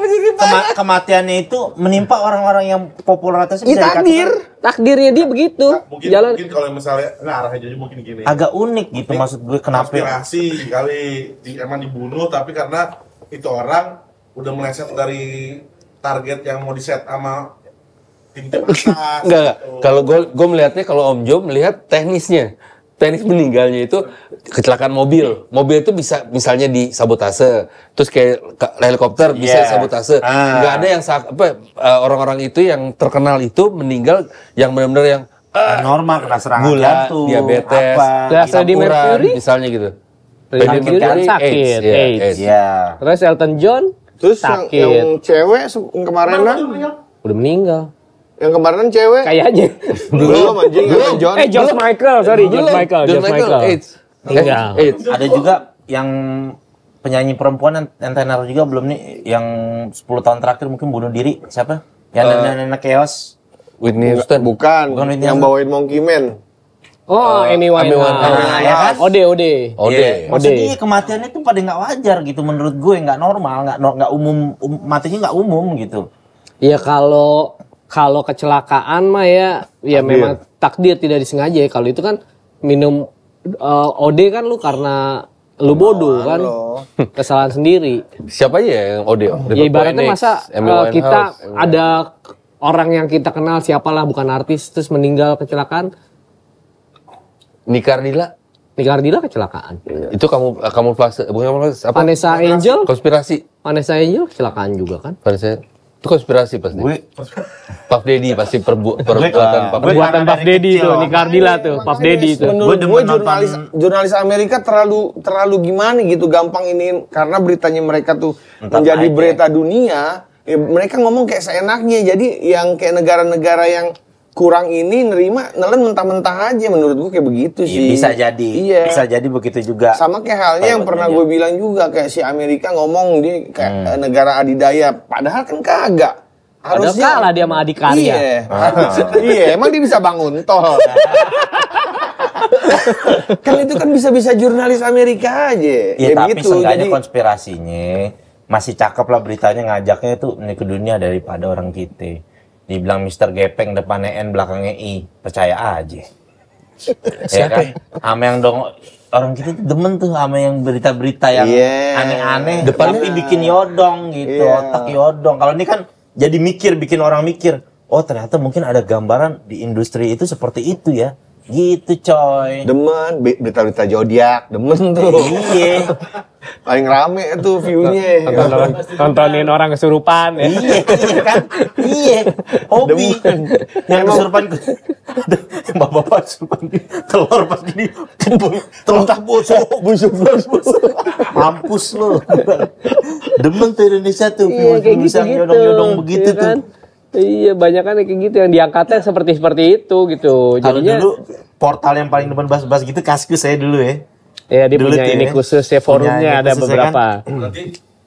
kematiannya itu menimpa orang-orang yang popularitasnya Ini bisa takdir. Takdirnya dia begitu. Mungkin Jalan. mungkin kalau misalnya arahnya jadi mungkin gini. agak unik gitu, maksud gue kenapa Konspirasi kali emang dibunuh tapi karena itu orang udah meleset dari target yang mau diset sama tim-tim atas. Enggak. gitu. Kalau gue melihatnya, kalau Om Jo melihat teknisnya. Teknis meninggalnya itu kecelakaan mobil. Mobil itu bisa misalnya disabotase, terus kayak helikopter bisa Iya. sabotase. Nggak ada yang orang-orang itu yang terkenal itu meninggal yang benar-benar yang normal, kena serangan gula, jantung, diabetes, apa, Kayak Freddie campuran, Mercury. misalnya gitu. Freddie Freddie Mercury Mercury, sakit, AIDS, ya, AIDS. AIDS. ya. Terus Elton John Terus sakit. yang cewek yang kemarin Udah meninggal. yang kemarin cewek Kayaknya. belum anjing Elton John. George Michael, sorry, George Belum. Michael. George Michael, AIDS. Meninggal. AIDS. Ada juga yang penyanyi perempuan yang tenar juga belum nih, yang 10 tahun terakhir mungkin bunuh diri. Siapa? Yang nenek-nenek chaos. Whitney Houston. Bukan, Bukan Whitney yang Houston. bawain Monkey Man. Oh, Amy Amy Winehouse. Winehouse. Nah, ya kan? Ode. Ode. Maksudnya kematiannya tuh pada nggak wajar gitu menurut gue, nggak normal, nggak umum, matinya nggak umum gitu. Ya kalau kecelakaan mah ya memang takdir tidak disengaja. Kalau itu kan minum OD kan lu karena lu bodoh kan. Kesalahan sendiri. Siapa aja yang Ode? Ya ibaratnya masa Amy Winehouse, kita Amy ada orang yang kita kenal siapalah bukan artis terus meninggal kecelakaan. Nika Ardila. Nika Ardila kecelakaan. Itu kamuflase, bukan kamuflase, apa? Vanessa Angel Konspirasi. Vanessa Angel kecelakaan juga kan? Vanessa itu konspirasi pasti. Puff Daddy pasti perbuatan Puff Daddy. Buatan Puff Daddy itu, Nicardilla tuh, Puff Daddy itu. Menurut gue jurnalis Amerika terlalu gimana gitu, gampang ini karena beritanya mereka tuh menjadi berita dunia. Ya, mereka ngomong kayak seenaknya. Jadi yang kayak negara-negara yang kurang ini nerima nelen mentah-mentah aja, menurut gue kayak begitu sih. Bisa jadi. Iya. Bisa jadi begitu juga. Sama kayak halnya yang pernah gue bilang juga, kayak si Amerika ngomong dia kayak negara adidaya, padahal kan kagak. Harusnya kalah dia sama Adikarya. Iya. Iya, emang dia bisa bangun tol. Kan itu kan bisa-bisa jurnalis Amerika aja. Iya, tapi begitu. seenggaknya konspirasinya masih cakep lah, beritanya ngajaknya itu ini ke dunia daripada orang kita. Dibilang Mr. Gepeng depannya N belakangnya I, percaya aja. Ya kan? Sama yang dong orang kita tuh demen tuh sama yang berita-berita yang aneh-aneh, tapi bikin yodong gitu, otak yodong. Kalau ini kan jadi bikin orang mikir. Oh ternyata mungkin ada gambaran di industri itu seperti itu ya. Gitu coy. Demen, berita-berita zodiak, demen tuh. Iya. Paling rame tuh view-nya. Nontonin orang kesurupan ya. Iya kan? Iya. Hobi. Yang kesurupan bapak-bapak kesurupan telur pas gini. Telur busuk. Mampus lu. Demen tuh Indonesia tuh. Kayak bisa nyodong-nyodong begitu tuh. Iya, banyak kan kayak gitu yang diangkatnya seperti itu gitu. Kalau Jadinya dulu portal yang paling depan bahas-bahas gitu Kaskus saya dulu ya. ya dia dulu punya tuh ini ya. khusus ya, forumnya Punya ini ada khusus ya beberapa. Berarti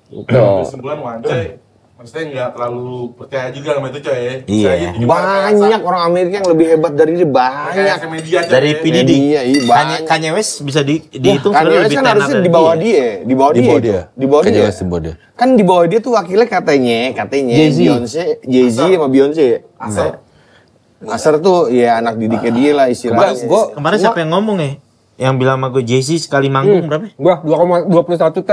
Gitu. kesimpulan wancai, maksudnya nggak terlalu percaya juga sama itu coy. Iya. Saya itu juga Banyak orang Amerika yang lebih hebat dari dia, banyak. kayak media coy. Dari PDD. Iya, banyak. Kanye West bisa dihitung Kanye sebenarnya West lebih kan tenar harusnya dari di bawah dia. dia, di bawah dia. Kanye West di bawah dia. Kan di bawah dia tuh wakilnya katanya Jay-Z sama Beyonce. Asar tuh ya anak didiknya dia lah istilahnya. Kemarin siapa yang ngomong ya? Yang bilang sama gue Jay-Z sekali manggung berapa? Gua 2,21 T.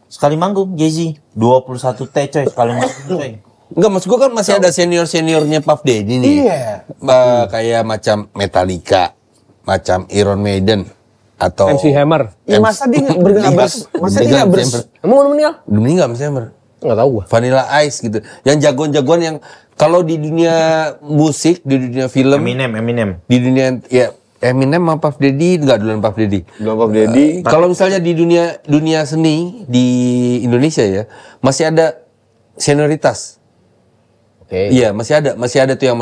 Sekali manggung Jay-Z 21 T coy sekali manggung coy. Enggak, maksud gua kan masih ada senior-seniornya Puff Daddy nih. Iya. Kayak macam Metallica, macam Iron Maiden atau MC Hammer. Ya masa dia nggak Emang udah meninggal? Udah meninggal Mas Hammer. Enggak tahu gua. Vanilla Ice gitu. Yang jagoan-jagoan yang kalau di dunia musik, di dunia film, Eminem. di dunia ya Eminem sama Puff Daddy enggak duluan Puff Daddy. Puff Daddy. Kalau misalnya di dunia seni di Indonesia ya, masih ada senioritas. Oke. Iya, masih ada tuh yang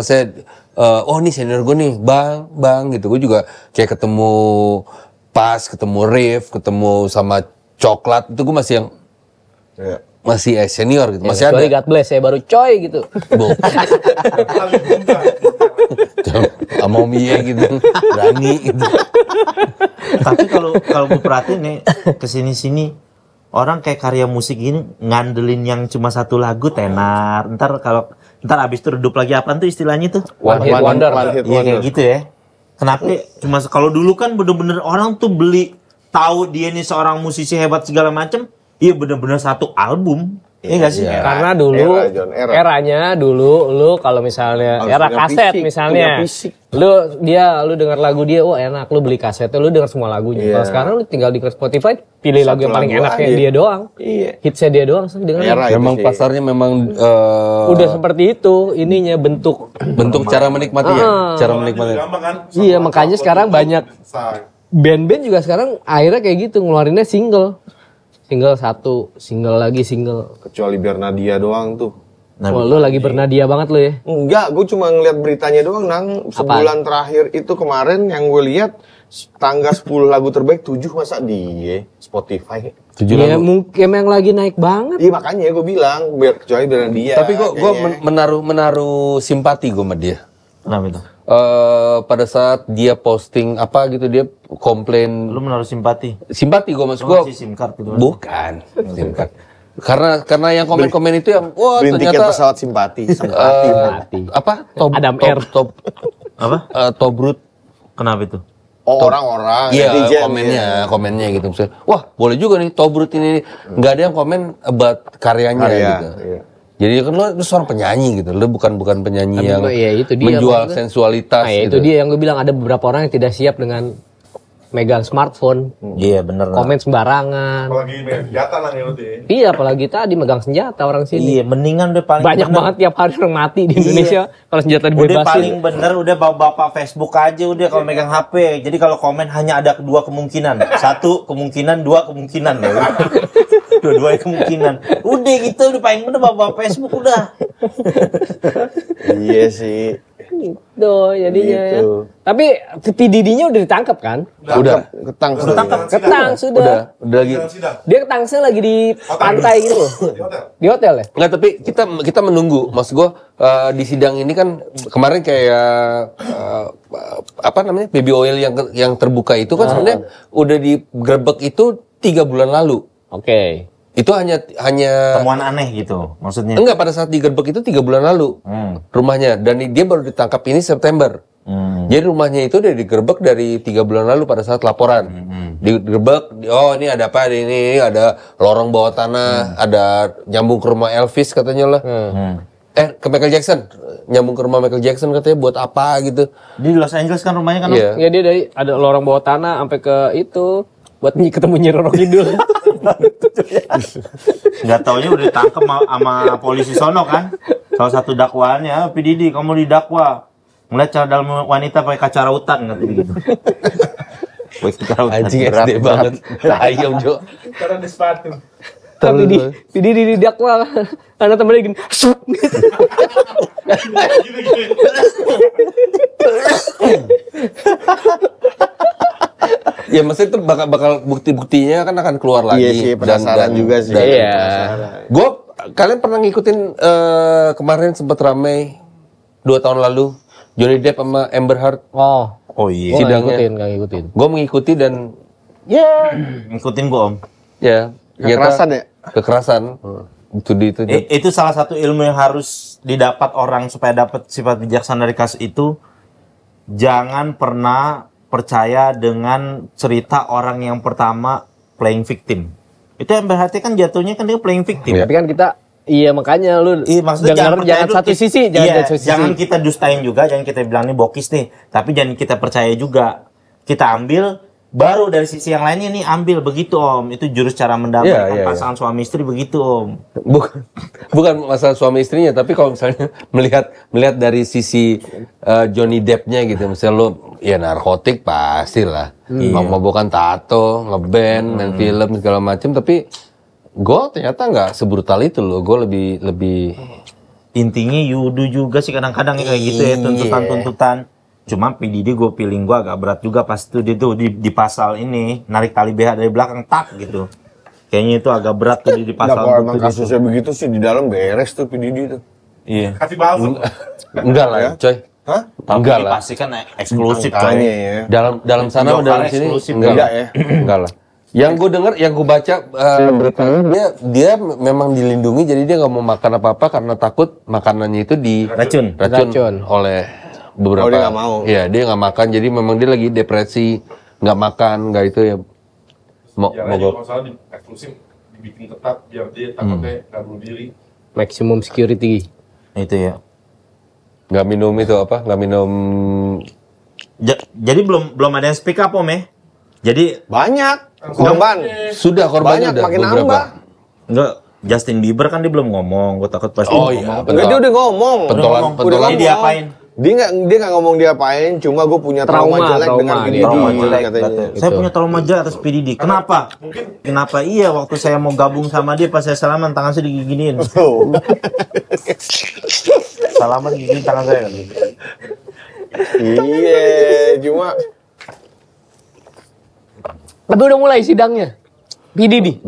oh nih senior gue nih, bang gitu. Gue juga kayak ketemu Riff, ketemu sama Coklat, itu gue masih yang masih senior gitu, masih ada. Sorry, God bless ya, baru coy gitu. Sama Om Iya gitu, berani gitu. Tapi kalau gue perhatiin nih kesini-sini orang kayak karya musik ini ngandelin yang cuma satu lagu tenar. Ntar abis itu redup lagi apaan tuh istilahnya tuh? One hit wonder. Iya kayak gitu ya. Kenapa? Cuma kalau dulu kan bener-bener orang tuh beli tahu dia nih seorang musisi hebat segala macem. Iya bener-bener satu album. Iya gak sih? Karena dulu eranya dulu lu kalau misalnya Harus era punya kaset fisik, misalnya, punya fisik. lu denger lagu dia, wah enak, lu beli kasetnya, lu denger semua lagunya. Kalau sekarang lu tinggal di Spotify, pilih lagu yang paling lagu enaknya aja. dia doang. Iya. Hitsnya dia doang sih denger. Era itu Memang sih. pasarnya memang Udah seperti itu ininya bentuk. bentuk cara menikmati ya, cara menikmati. Gampang kan? Iya, makanya sekarang banyak band-band juga sekarang akhirnya kayak gitu ngeluarinnya single satu, single lagi single. Kecuali Bernadia doang tuh. Wah, lu lagi bernadia banget lu ya. Enggak, gue cuma ngeliat beritanya doang, Nang. Sebulan terakhir itu kemarin yang gue lihat tangga 10 lagu terbaik 7 masa di Spotify. 7 Ya lagu. mungkin yang lagi naik banget. Iya makanya gue bilang kecuali Bernadia. Tapi gue kayaknya. menaruh simpati gue sama dia. Kenapa itu? Pada saat dia posting apa gitu, dia komplain Lu menaruh simpati? gue maksud Lu gue ngasih SIM card gitu. bukan SIM card. Karena yang komen itu yang wah Beli tiket ternyata pesawat simpati. apa Adam Air. Apa? Tobrut. Kenapa itu? Oh orang-orang. Iya netizen, komennya gitu misalnya. Wah boleh juga nih Tobrut ini nggak ada yang komen about karyanya Karya, gitu. iya. Jadi kan lo seorang penyanyi gitu, lo bukan penyanyi yang ya, itu dia, menjual maksudnya. sensualitas. Nah, ya gitu. itu dia yang gue bilang ada beberapa orang yang tidak siap dengan megang smartphone, Iya bener. komen sembarangan. Apalagi main senjata lah ya udah. Iya, apalagi tadi megang senjata orang sini. Iya mendingan udah paling Banyak bener. banget tiap hari orang mati di Iya. Indonesia kalau senjata Udah dibebasin. paling bener udah bapak Facebook aja udah kalau megang HP. Jadi kalau komen hanya ada dua kemungkinan. Satu kemungkinan, dua kemungkinan ya. Dua-dua kemungkinan. Udah gitu udah paling bener bapak Facebook udah. Iya sih. Gitu jadinya ya. Gitu. Tapi PDD-nya udah ditangkap kan? Udah. Ketang sudah. Ketang sudah. Udah lagi. Sidang. Dia ketangsnya lagi di pantai gitu loh. Di hotel. Di hotel ya? Enggak, tapi kita menunggu. Maksud gua di sidang ini kan kemarin kayak apa namanya? Baby oil yang terbuka itu kan sebenarnya udah digerebek itu 3 bulan lalu. Oke. Itu hanya Temuan aneh gitu maksudnya. enggak, pada saat digerebek itu 3 bulan lalu rumahnya, dan dia baru ditangkap ini September. Jadi rumahnya itu udah digerebek dari 3 bulan lalu pada saat laporan. Digerebek, oh ini ada apa, ini ada lorong bawah tanah, ada nyambung ke rumah Elvis katanya lah. Ke Michael Jackson, nyambung ke rumah Michael Jackson katanya buat apa gitu. Di Los Angeles kan rumahnya kan. Iya. Ya dia dari ada lorong bawah tanah sampai ke itu buat ketemu Nyi Roro Kidul. Nggak taunya udah ditangkap sama polisi sono kan. Salah satu dakwaannya, PDD kamu didakwa ngeliat cara dalam wanita pakai kaca rautan katanya gitu. Pakai kaca rautan. Anjing SD banget. Ayam Jo. Karena di sepatu. Tapi di didakwa karena temennya gini. Ya maksudnya itu bakal bukti-buktinya kan akan keluar lagi. Iya sih, penasaran juga sih. Iya. Kalian pernah ngikutin kemarin sempat ramai 2 tahun lalu Johnny Depp sama Amber Heard. Oh, Oh iya. Sidangnya. nggak ngikutin. Gue mengikuti dan Ngikutin gua Om. ya Kekerasan ya? kekerasan. Itu Itu salah satu ilmu yang harus didapat orang supaya dapat sifat bijaksana dari kasus itu. Jangan pernah percaya dengan cerita orang yang pertama playing victim. Itu yang berarti kan jatuhnya kan dia playing victim. Tapi kan kita iya makanya lu Iya, maksudnya jangan percaya dulu. satu sisi, Iya, satu sisi. jangan kita dustain juga, jangan kita bilang ini bokis nih, tapi jangan kita percaya juga. Kita ambil baru dari sisi yang lainnya nih ambil begitu Om. Itu jurus cara mendamaikan Iya. pasangan suami istri begitu Om. bukan masalah suami istrinya, tapi kalau misalnya melihat dari sisi Johnny Depp-nya gitu, misalnya lo ya narkotik pastilah, mabok-mabokan tato, ngeband, main film segala macam, tapi gue ternyata nggak sebrutal itu loh. Gue lebih Intinya yudu juga sih kadang-kadang kayak gitu ya tuntutan-tuntutan. Cuma PDD gue feeling gue agak berat juga pas itu dia tuh di pasal ini narik tali BH dari belakang tak gitu. Kayaknya itu agak berat tuh di Nah, pasal kalau emang itu. kasusnya begitu sih di dalam beres tuh PDD tuh. Iya. Kasih balsam. enggak lah, coy. Hah? Tapi Enggak lah. pasti kan eksklusif Makanya coy. ya. Dalam sana Video sama dalam call sini eksklusif enggak beda lah. ya. Enggak lah. Yang gue dengar, yang gue baca beritanya dia memang dilindungi, jadi dia nggak mau makan apa-apa karena takut makanannya itu Racun. Racun. oleh beberapa. Oh, dia nggak mau. Iya, dia nggak makan, jadi memang dia lagi depresi, nggak makan, nggak itu ya. Yang lain juga masalah di eksklusif dibikin ketat biar dia takutnya nggak bunuh diri. Maximum security. Itu ya. Nggak minum itu apa? Nggak minum. Jadi belum ada yang speak up Om ya. Jadi Banyak. Korban. Sudah korbannya Banyak, udah makin beberapa. nambah. enggak Justin Bieber kan dia belum ngomong. Gue takut pasti Oh ngomong. iya, Enggak, dia udah ngomong. Pentolan- Udah pentolan. ngomong. Dia diapain? Dia nggak ngomong diapain, cuma gue punya trauma jelek dengan dia. PDD Trauma jelek katanya. katanya. Saya punya trauma jelek atas PDD. Kenapa? Kenapa iya waktu saya mau gabung sama dia pas saya salaman tangan saya digiginin. Oh. Salaman giginin tangan saya. Iya, cuma Tapi udah mulai sidangnya. PDD.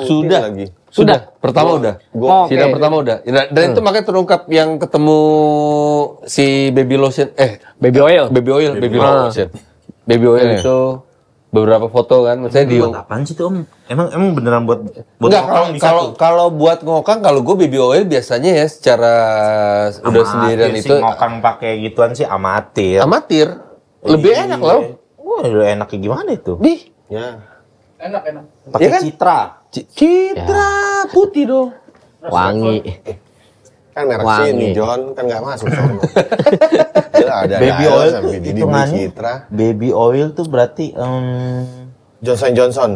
Sudah. lagi. Sudah. Pertama udah. Oh, Sidang oke. pertama udah. Dan itu makanya terungkap yang ketemu si baby lotion, Baby oil. baby oil. Ah. Baby oil itu beberapa foto kan, maksudnya di. Buat apaan sih tuh Om? Emang beneran buat Enggak, ngokang bisa tuh? kalau buat ngokang, kalau gue baby oil biasanya ya secara udah Amatir sendirian sih, itu ngokang pakai gituan sih amatir. amatir. Lebih enak loh. Wah, lebih enaknya gimana itu? Di ya. Pakai Iya kan? citra. Citra putih dong. Wangi. Kan merek Wangi. sini, John. Kan nggak masuk sono. Gila, ada Baby Dial oil sama tuh Didi hitungannya. Citra. Baby oil tuh berarti Johnson.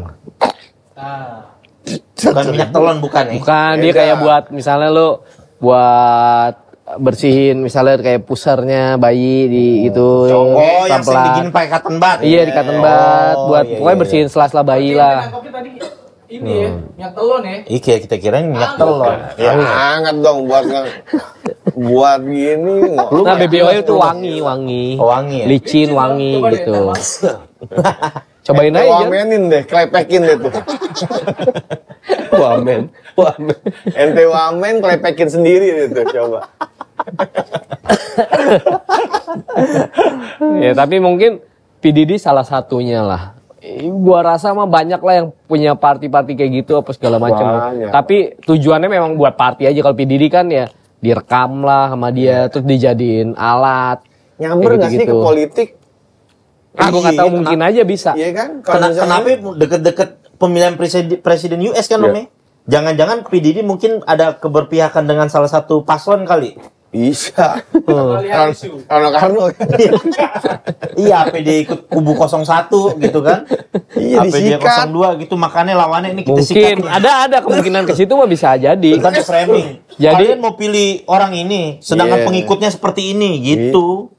bukan minyak telon bukan ya? Bukan, dia Beda. kayak buat misalnya lo buat bersihin misalnya kayak pusernya bayi di itu Oh, yang sering pelan-pelan. digini pakai cotton bud. Iya di cotton bud buat iya, pokoknya iya. bersihin sela-sela bayi lah. Kopi tadi ini ya, minyak telon ya. Iya, kita kirain minyak telon. Ya hangat dong buat gini. Nah, baby oil tuh wangi. Oh, wangi ya? Licin, wangi Coba deh, gitu. ntar Cobain aja. Jon. Wamenin deh, klepekin deh tuh. Wamen. Ente wamen, klepekin sendiri deh tuh, coba. Ya tapi mungkin PDD salah satunya lah. Gua rasa mah banyak lah yang punya party-party kayak gitu apa segala macam. Banyak. Tapi tujuannya memang buat party aja. Kalau PDD kan ya direkam lah sama dia terus dijadiin alat. Nyamber Kayak nggak sih ke gitu-gitu. politik? Ah, gua nggak tahu mungkin aja bisa. Iya kan? Kalau misalnya- Kenapa deket-deket pemilihan presiden US kan, Om? Ya? Jangan-jangan PDD mungkin ada keberpihakan dengan salah satu paslon kali. Bisa. Lihat isu. Karno. Iya, PD ikut kubu 01 gitu kan. Iya, PD disikat. 02 gitu, makanya lawannya ini kita Mungkin sikat. ada kemungkinan ke situ mah bisa jadi. Kan di framing. Jadi- Kalian mau pilih orang ini, sedangkan Iya. pengikutnya seperti ini gitu.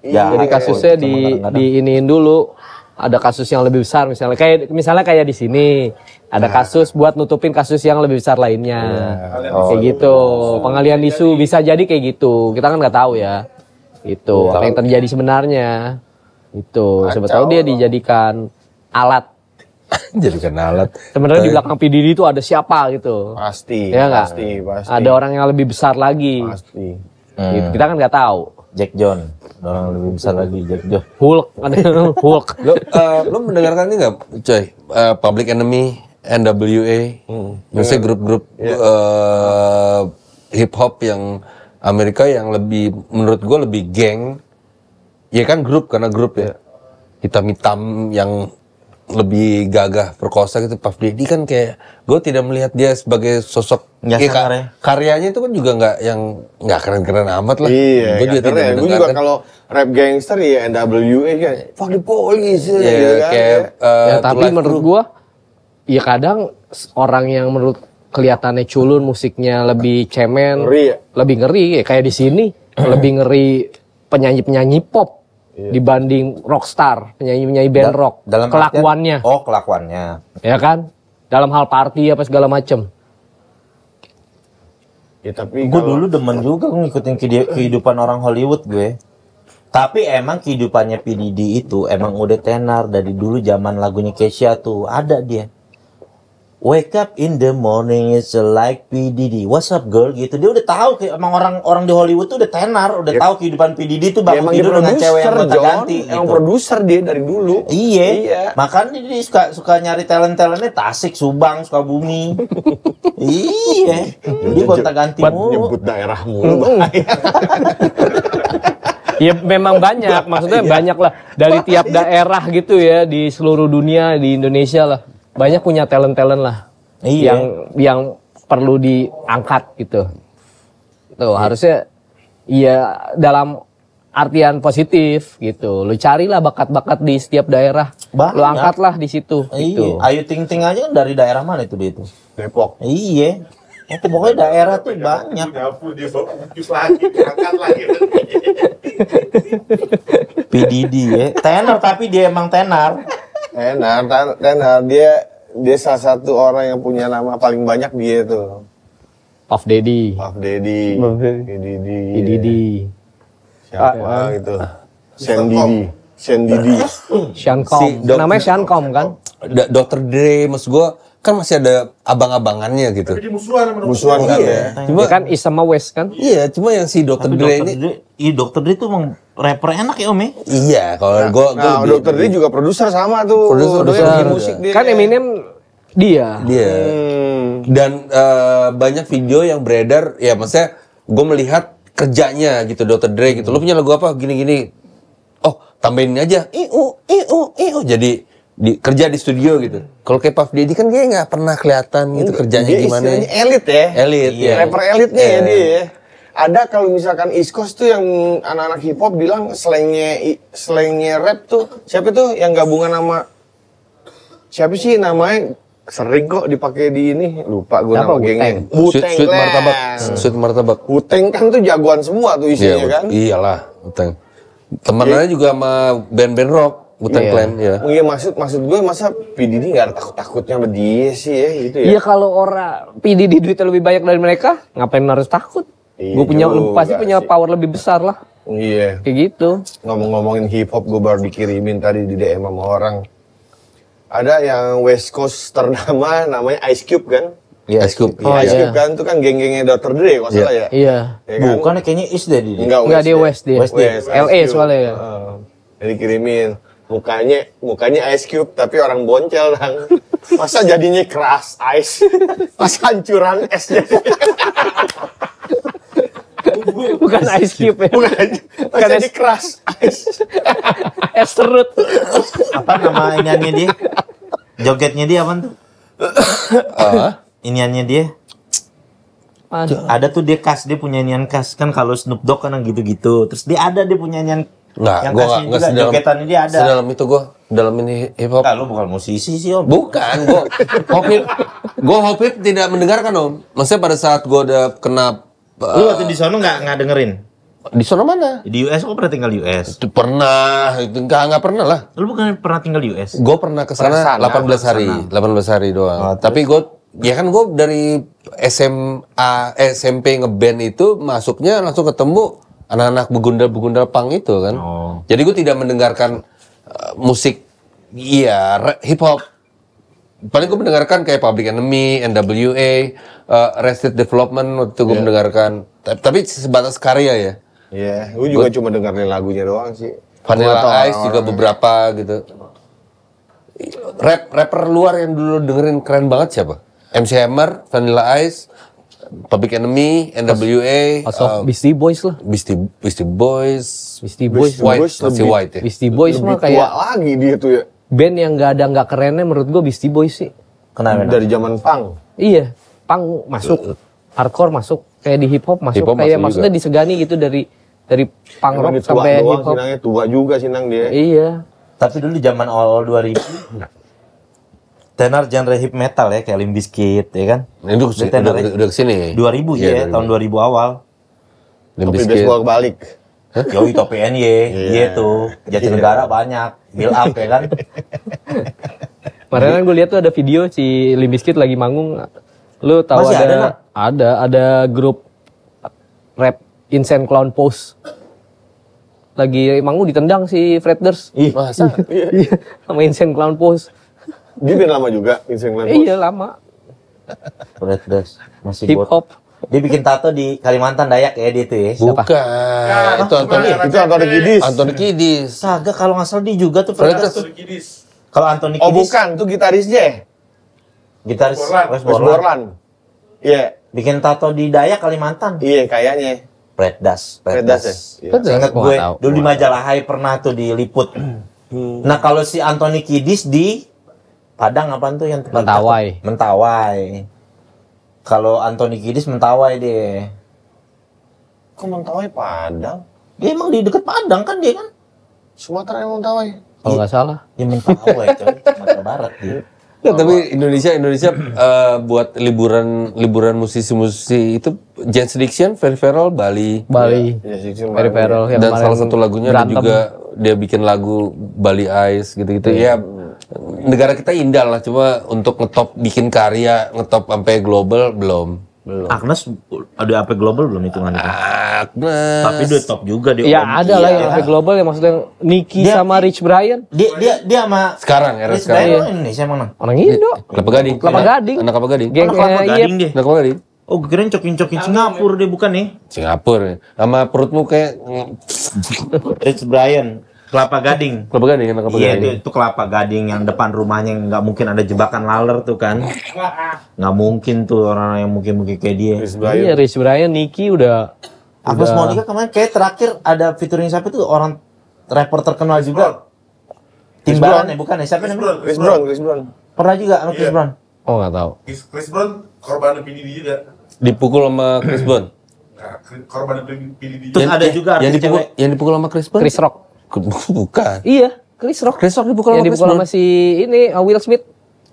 Ya, Jadi kasusnya sama kadang-kadang. diiniin dulu. Ada kasus yang lebih besar misalnya kayak di sini ada kasus buat nutupin kasus yang lebih besar lainnya. Kayak gitu. Pengalian isu bisa jadi kayak gitu. Kita kan nggak tahu ya. Itu apa yang terjadi sebenarnya. Itu siapa tahu dia dijadikan alat. Jadikan alat. Sebenarnya di belakang PDD itu ada siapa gitu. Pasti. Ya nggak? Pasti. Ada orang yang lebih besar lagi. Pasti. Gitu. Kita kan nggak tahu. Jack John, orang lebih besar lagi Jack John. Hulk, ada yang Hulk. Lo mendengarkan ini nggak, coy? Public Enemy, NWA, maksudnya grup-grup hip hop yang Amerika yang lebih, menurut gue lebih geng. Ya kan grup, karena grup ya. Hitam-hitam yang lebih gagah perkosa gitu. Puff Daddy kan kayak, gue tidak melihat dia sebagai sosok. Nggak ya, sangar ya. karyanya itu kan juga nggak keren-keren amat lah. Iya, Gue juga tidak Gue juga mendengarkan. kalau rap gangster ya NWA kan, fuck the police. Ya, gitu kan, kayak Ya, tapi Life menurut Crew. gua ya kadang orang yang menurut kelihatannya culun musiknya lebih cemen, Ngeri ya? lebih ngeri ya kayak di sini lebih ngeri penyanyi-penyanyi pop dibanding rockstar, penyanyi-penyanyi band rock. Dalam Kelakuannya, artian- oh, kelakuannya. ya kan? Dalam hal party apa segala macem. Ya tapi Gue kalau dulu demen juga ngikutin kehidupan orang Hollywood gue. Tapi emang kehidupannya P. Diddy itu emang udah tenar dari dulu zaman lagunya Kesha tuh ada dia. Wake up in the morning it's like P. Diddy. What's up girl gitu. Dia udah tahu kayak emang orang di Hollywood tuh udah tenar, udah tahu kehidupan P. Diddy tuh ya bangun emang dia tidur dengan cewek yang produser, gonta John. ganti Emang gitu. produser dia dari dulu. Iya. Iya. Makanya dia suka nyari talentnya Tasik, Subang, Sukabumi. Iya. Dia gonta-ganti mulu. Nyebut daerah mulu. Ya memang banyak, maksudnya banyak lah dari tiap daerah gitu ya di seluruh dunia di Indonesia lah banyak punya talent-talent lah Iya. yang perlu diangkat gitu. Tuh harusnya iya dalam artian positif gitu. Lu carilah bakat-bakat di setiap daerah, Banyak. lu angkatlah di situ. Gitu. Iya. Ayu Ting Ting aja kan dari daerah mana itu dia itu? Depok. Iya. Itu pokoknya daerah tuh banyak. Nyapu dia fokus lagi, angkat lagi. PDD ya. Tenar tapi dia emang tenar. Tenar, dia salah satu orang yang punya nama paling banyak dia tuh. Puff Daddy, Puff Daddy, P. Diddy, siapa gitu. Sen Didi. Sean Com. Namanya Sean Com kan? Dr. Dre, maksud gue kan masih ada abang-abangannya gitu. Jadi musuhan sama Musuhan kan ya. Cuma Dia kan East sama West kan? iya, cuma yang si Dr. Tapi Dre ini Dr. Dre tuh emang rapper enak ya Om ya? iya, kalau gue Nah, Dr. Dre juga produser sama tuh. Produser. Dia bikin musik dia. Kan Eminem dia. dia dan banyak video yang beredar ya maksudnya gue melihat kerjanya gitu Dr. Dre gitu. Lo punya lagu apa gini-gini? Oh, tambahin ini aja. Iu. Jadi kerja di studio gitu. Kalau kayak Puff Daddy kan kayak nggak pernah kelihatan gitu kerjanya Dia gimana. istilahnya elit ya. Elit, Iya. Rapper elitnya ya dia ya. Ada kalau misalkan East Coast tuh yang anak-anak hip hop bilang slangnya rap tuh siapa tuh yang gabungan sama siapa sih namanya sering kok dipakai di ini lupa gue nama gengnya. Sweet martabak. Sweet martabak. Wu-Tang kan tuh jagoan semua tuh isinya Iya, kan. Iyalah, Wu-Tang. Temenannya juga sama band-band rock, Wu-Tang Clan ya. Iya maksud gue masa P Diddy nggak ada takut-takutnya sama dia sih ya gitu ya. Iya kalau orang PD di duitnya lebih banyak dari mereka, ngapain harus takut? Iya Gue punya juga pasti punya sih. power lebih besar lah. Iya. Kayak gitu. Ngomong-ngomongin hip hop gue baru dikirimin tadi di DM sama orang. Ada yang West Coast ternama namanya Ice Cube kan? Ice Cube. Iya, Ice Cube kan itu kan geng-gengnya Dr. Dre kalau salah ya. Iya. Ya kan? Bukan kayaknya Is deh dia. Enggak dia West dia. West dia. LA soalnya ya. Jadi kirimin mukanya Ice Cube tapi orang boncel dong. Masa jadinya keras ice? Pas hancuran esnya. Bukan Ice Cube ya. Bukan jadi keras ice. Es serut. Apa nama iniannya dia? Jogetnya dia apa tuh? Iniannya dia. Aduh. Ada tuh dia khas, dia punya inian khas. Kan kalau Snoop Dogg kan yang gitu-gitu. Terus dia punya inian Nggak, yang gue khasnya nggak juga. sedalam, Jogetannya dia ada. sedalam itu gue, dalam ini hip hop. Enggak, lu bukan musisi sih om. Bukan, gue hopip tidak mendengarkan om. Maksudnya pada saat gue udah kena, Lu waktu di sono nggak dengerin? di sana mana? Di US, kok pernah tinggal di US? Itu pernah, itu nggak pernah lah. Lu bukan pernah tinggal di US? Gue pernah ke sana 18 hari, 18 hari doang. Tapi gue, ya kan gue dari SMP ngeband itu masuknya langsung ketemu anak-anak begundal punk itu kan. Jadi gue tidak mendengarkan musik, hip hop. Paling gue mendengarkan kayak Public Enemy, NWA, Arrested Development waktu gue mendengarkan. Tapi sebatas karya ya. Iya, gue juga cuma dengerin lagunya doang sih. Vanilla Ice juga beberapa gitu. Rapper luar yang dulu dengerin keren banget siapa? MC Hammer, Vanilla Ice, Public Enemy, NWA, Beastie Boys lah. Beastie Boys, Beastie Boys. masih White ya. Beastie Boys mah Tua kayak lagi dia tuh ya. band yang nggak kerennya menurut gue Beastie Boys sih. Kenapa? Dari zaman punk. Iya, punk masuk, hardcore masuk, kayak di hip hop masuk, Hip hop kayak masuk maksudnya disegani gitu dari punk Emang rock dia tua sampai doang, hip hop. Sinangnya tua juga Sinang dia. Iya. Tapi dulu zaman awal 2000 tenar genre hip metal ya kayak Limp Bizkit ya kan. Itu udah kesini. 2000 ya, tahun 2000 awal. Limp Topi Bizkit. baseball kebalik. Yoi topi NY, gitu. Jatinegara banyak, build up ya kan. Kemarin kan gue lihat tuh ada video si Limp Bizkit lagi manggung. Lu tahu Masih ada, Nak? ada grup rap Insane Clown Pose. Lagi manggung ditendang si Fred Durst. Masa? Iya, sama Insane Clown Pose. Dia band lama juga, Vincent Glenn Iya, lama. Red Dress masih Hip buat. hop. Dia bikin tato di Kalimantan Dayak ya dia tuh ya. Bukan. Itu Anthony Kiedis. Anthony Kiedis. Kagak kalau nggak salah dia juga tuh Fred Fred Durst. Durst. Kalau Anthony Oh Kiedis, bukan, itu gitarisnya. gitaris West West Borland. Borland. Iya, Bikin tato di Dayak Kalimantan. iya kayaknya. Fred Durst. Fred Durst ya? Iya. Ingat Gua gue nggak tahu. dulu di majalah Hai pernah tuh diliput. Nah kalau si Anthony Kiedis di Padang apaan tuh yang tempat Mentawai. Mentawai. Kalau Anthony Kiedis Mentawai dia. Kok Mentawai Padang? Dia emang di deket Padang kan dia kan? Sumatera yang Mentawai. Kalau nggak salah. Ya Mentawai coy, Sumatera Barat dia. Ya, tapi Indonesia buat liburan musisi-musisi itu James Addiction, Very Feral, Bali. Iya sih, cuma Peripheral yang Dan kemarin salah satu lagunya ada berantem. juga dia bikin lagu Bali Ice gitu-gitu. Ya negara kita indah lah, cuma untuk ngetop bikin karya, ngetop sampai global belum. Agnes ada apa global belum hitungannya? Agnes. Tapi dia top juga dia. Ya Om. ada lah Iya. yang sampai global ya maksudnya Nicky Dia- sama Rich Brian. Dia sama Sekarang era Chris sekarang. Brian orang Indonesia mana? Orang Indo. Kelapa Gading. Kelapa Gading. Anak Kelapa Gading. Geng Anak Kelapa iya. Gading dia. Anak Kelapa Gading. Oh, gue kirain cokin-cokin Singapura dia bukan nih. Singapura. Sama perutmu kayak Rich Brian, Kelapa Gading. Kelapa Gading, anak Kelapa Iya Gading. itu Kelapa Gading yang depan rumahnya nggak mungkin ada jebakan laler tuh kan. Nggak mungkin tuh orang yang mungkin kayak dia. Iya, Rich Brian, Nicky udah Agnes Monica kemarin kayak terakhir ada featuring siapa tuh orang rapper terkenal juga. Timbalan ya bukan ya? Siapa namanya? Chris Brown. Pernah juga sama Chris Iya. Brown. Oh nggak tahu. Chris Brown korban PDD juga. Dipukul sama Chris Brown. Nah, korban PDD juga. Terus ada juga yang artis dipukul, cewek. yang dipukul sama Chris Brown? Chris Rock. Bukan. Iya, Chris Rock. Chris Rock dipukul Yang sama Chris dipukul Brown. sama si ini Will Smith.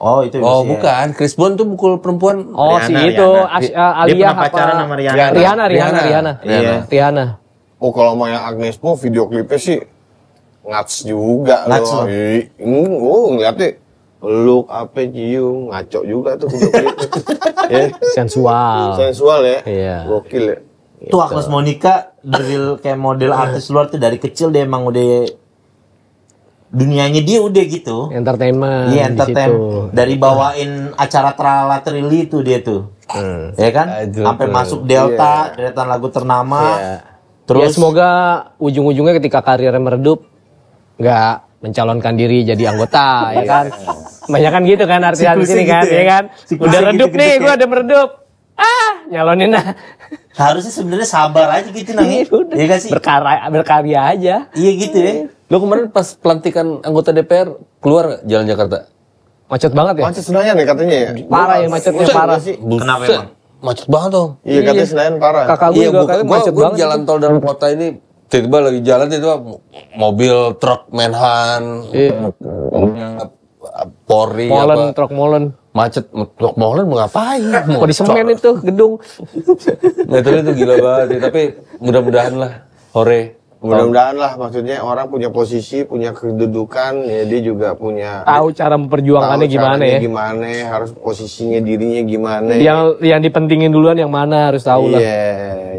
Oh itu Oh bisa ya. bukan, Chris Brown tuh mukul perempuan. Oh Rihanna, si itu Rihanna. Dia Alia pernah pacaran sama Rihanna. Rihanna. Iya. Rihanna. Oh kalau mau yang Agnes Mo video klipnya sih ngats juga Ngats loh. loh. Ngeliatnya peluk apa cium ngaco juga tuh video klipnya. Ya, Sensual. sensual ya. Iya. Gokil ya. Tuh Agnes Monica dari kayak model artis luar tuh dari kecil dia emang udah dunianya dia udah gitu. Entertainment. Iya di situ. entertain dari bawain acara Trala Trili tuh dia tuh. Ya kan? Aduh. Sampai masuk Delta, deretan lagu ternama. Iya. Terus Ya semoga ujung-ujungnya ketika karirnya meredup nggak mencalonkan diri jadi anggota ya kan. Banyak kan gitu kan artis-artis Siklusnya ini kan, gitu ya ya. kan. Siklusnya Udah redup gitu-gitu nih, ya. gue udah meredup. Nyalonin lah. harusnya sebenarnya sabar aja gitu nang. Udah. Iya gak sih? Berkarya aja. Iya gitu ya. Lo kemarin pas pelantikan anggota DPR keluar nggak Jalan Jakarta? Macet banget ya. Macet Senayan ya katanya ya. Parah ya macetnya Buset, parah. nggak sih? Kenapa Buset, emang? Macet banget dong. Iya katanya Senayan parah. Kakak gue juga katanya macet gua banget. jalan tol dalam kota ini tiba-tiba lagi jalan tiba-tiba mobil truk menhan, Polri Molen, apa truk molen. macet truk molen mau ngapain? Kok di semen itu gedung. Nah, itu gila banget ya. Tapi mudah-mudahan lah hore. Mudah-mudahan lah maksudnya orang punya posisi, punya kedudukan, ya dia juga punya Tahu cara memperjuangkannya tahu gimana caranya ya. Gimana, harus posisinya dirinya gimana. Yang dipentingin duluan yang mana harus tahu lah. Iya.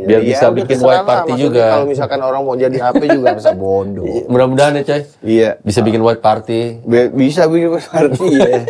Biar Ya, bisa udah bikin terserah white lah, party maksudnya juga. Kalau misalkan orang mau jadi apa juga bisa bodoh. Mudah-mudahan ya coy. Iya. Bisa bikin white party. Bisa bikin party ya.